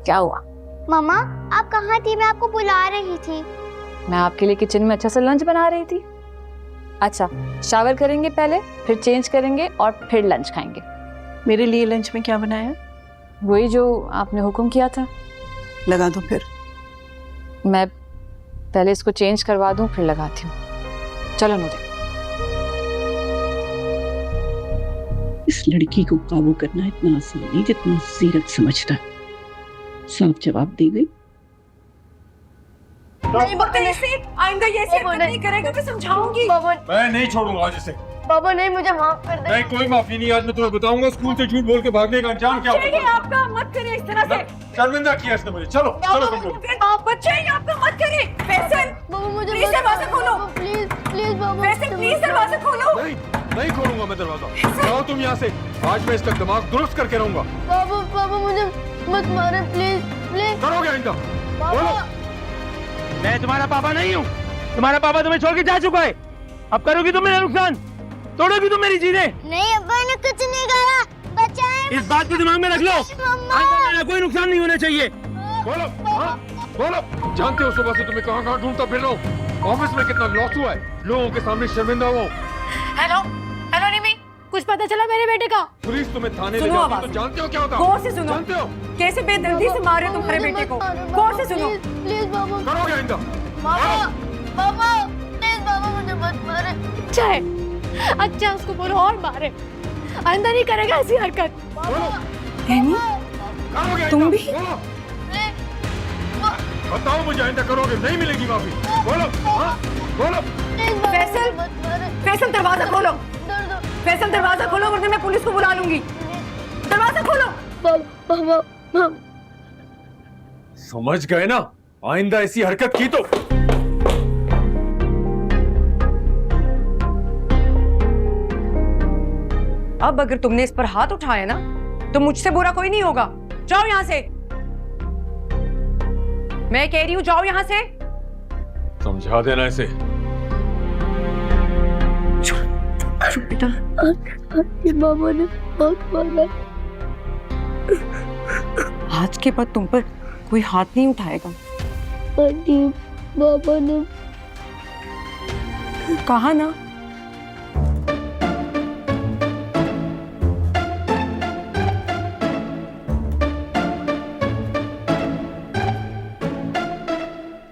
क्या हुआ? मामा, आप कहाँ थी? मैं आपको बुला रही थी। मैं आपके लिए किचन में अच्छा सा लंच बना रही थी। अच्छा, शावर करेंगे पहले, फिर चेंज करेंगे और फिर लंच खाएंगे। मेरे लिए लंच में क्या बनाया? वही जो आपने हुक्म किया था। लगा दो फिर। मैं पहले इसको चेंज करवा दूं, फिर लगाती हूँ। चलो नूरे। इस लड़की को काबू करना इतना आसान नहीं जितना सीरत समझता है। साफ जवाब दी गई। आइंदा ये नहीं करेगा, मैं समझाऊंगी। मैं नहीं छोड़ूंगा आज इसे। बाबा नहीं, मुझे माफ कर दे। नहीं, कोई माफी नहीं। आज मैं तुम्हें बताऊंगा स्कूल से झूठ बोल के भागने का अंजाम क्या होता है। आपका मत करिए इस तरह से। शर्मिंदा किया इसने मुझे। चलो चलो आप बच्चे हैं, आपका मत करिए। फैसल, बाबा मुझे प्लीज दरवाजा खोलो। Please please Baba. Faisal please दरवाजा खोलो। नहीं खोलूंगा मैं दरवाजा। जाओ तुम यहाँ से। आज मैं इसका दिमाग दुरुस्त करके रहूंगा। बाबा बाबा मुझे मत मारे, प्लीज प्लीज। करोगे आइंदा? बोलो। मैं तुम्हारा पापा नहीं हूँ। तुम्हारा पापा तुम्हें छोड़ के जा चुका है। अब करोगी तुम मेरा नुकसान, तोड़ोगी तुम मेरी चीजें। नहीं अब्बा ने कुछ नहीं करा, बचाए। इस बात को दिमाग में रख लो। आइंदा मेरा कोई नुकसान नहीं होना चाहिए। बोलो, हाँ बोलो। जानते हो सुबह से तुम्हें कहाँ कहाँ ढूंढता फिर रहा हूँ। ऑफिस में कितना लॉस हुआ है, लोगों के सामने शर्मिंदा हुआ हूँ। हेलो हेलो निमी, कुछ पता चला मेरे बेटे का? पुलिस तुम्हें थाने ले जाती तो जानते हो क्या होता? गौर से सुनो। जानते हो कैसे बेदर्दी से मारे तुम्हारे बेटे को। गौर से सुनो। प्लीज बाबा। करोगे आइंदा? बाबा बाबा प्लीज बाबा मुझे मत मारे। अच्छा है, अच्छा उसको बोलो और मारे, आइंदा नहीं करेगा ऐसी हरकत। करोगे तुम भी? बोलो। बताओ मुझे, आइंदा करोगे? नहीं मिलेगी माफी। बोलो, हाँ बोलो। फैसल, फैसल दरवाजा खोलो। फैसल दरवाजा खोलो वरना मैं पुलिस को बुला लूंगी। दरवाजा खोलो। बाबा समझ गए ना? आइंदा ऐसी हरकत की तो अब अगर तुमने इस पर हाथ उठाया ना तो मुझसे बुरा कोई नहीं होगा। जाओ यहाँ से, मैं कह रही हूँ जाओ यहाँ से। समझा देना इसे। बेटा, बाबा ने बहुत मारा। आज के बाद तुम पर कोई हाथ नहीं उठाएगा। आंटी, बाबा ने कहा ना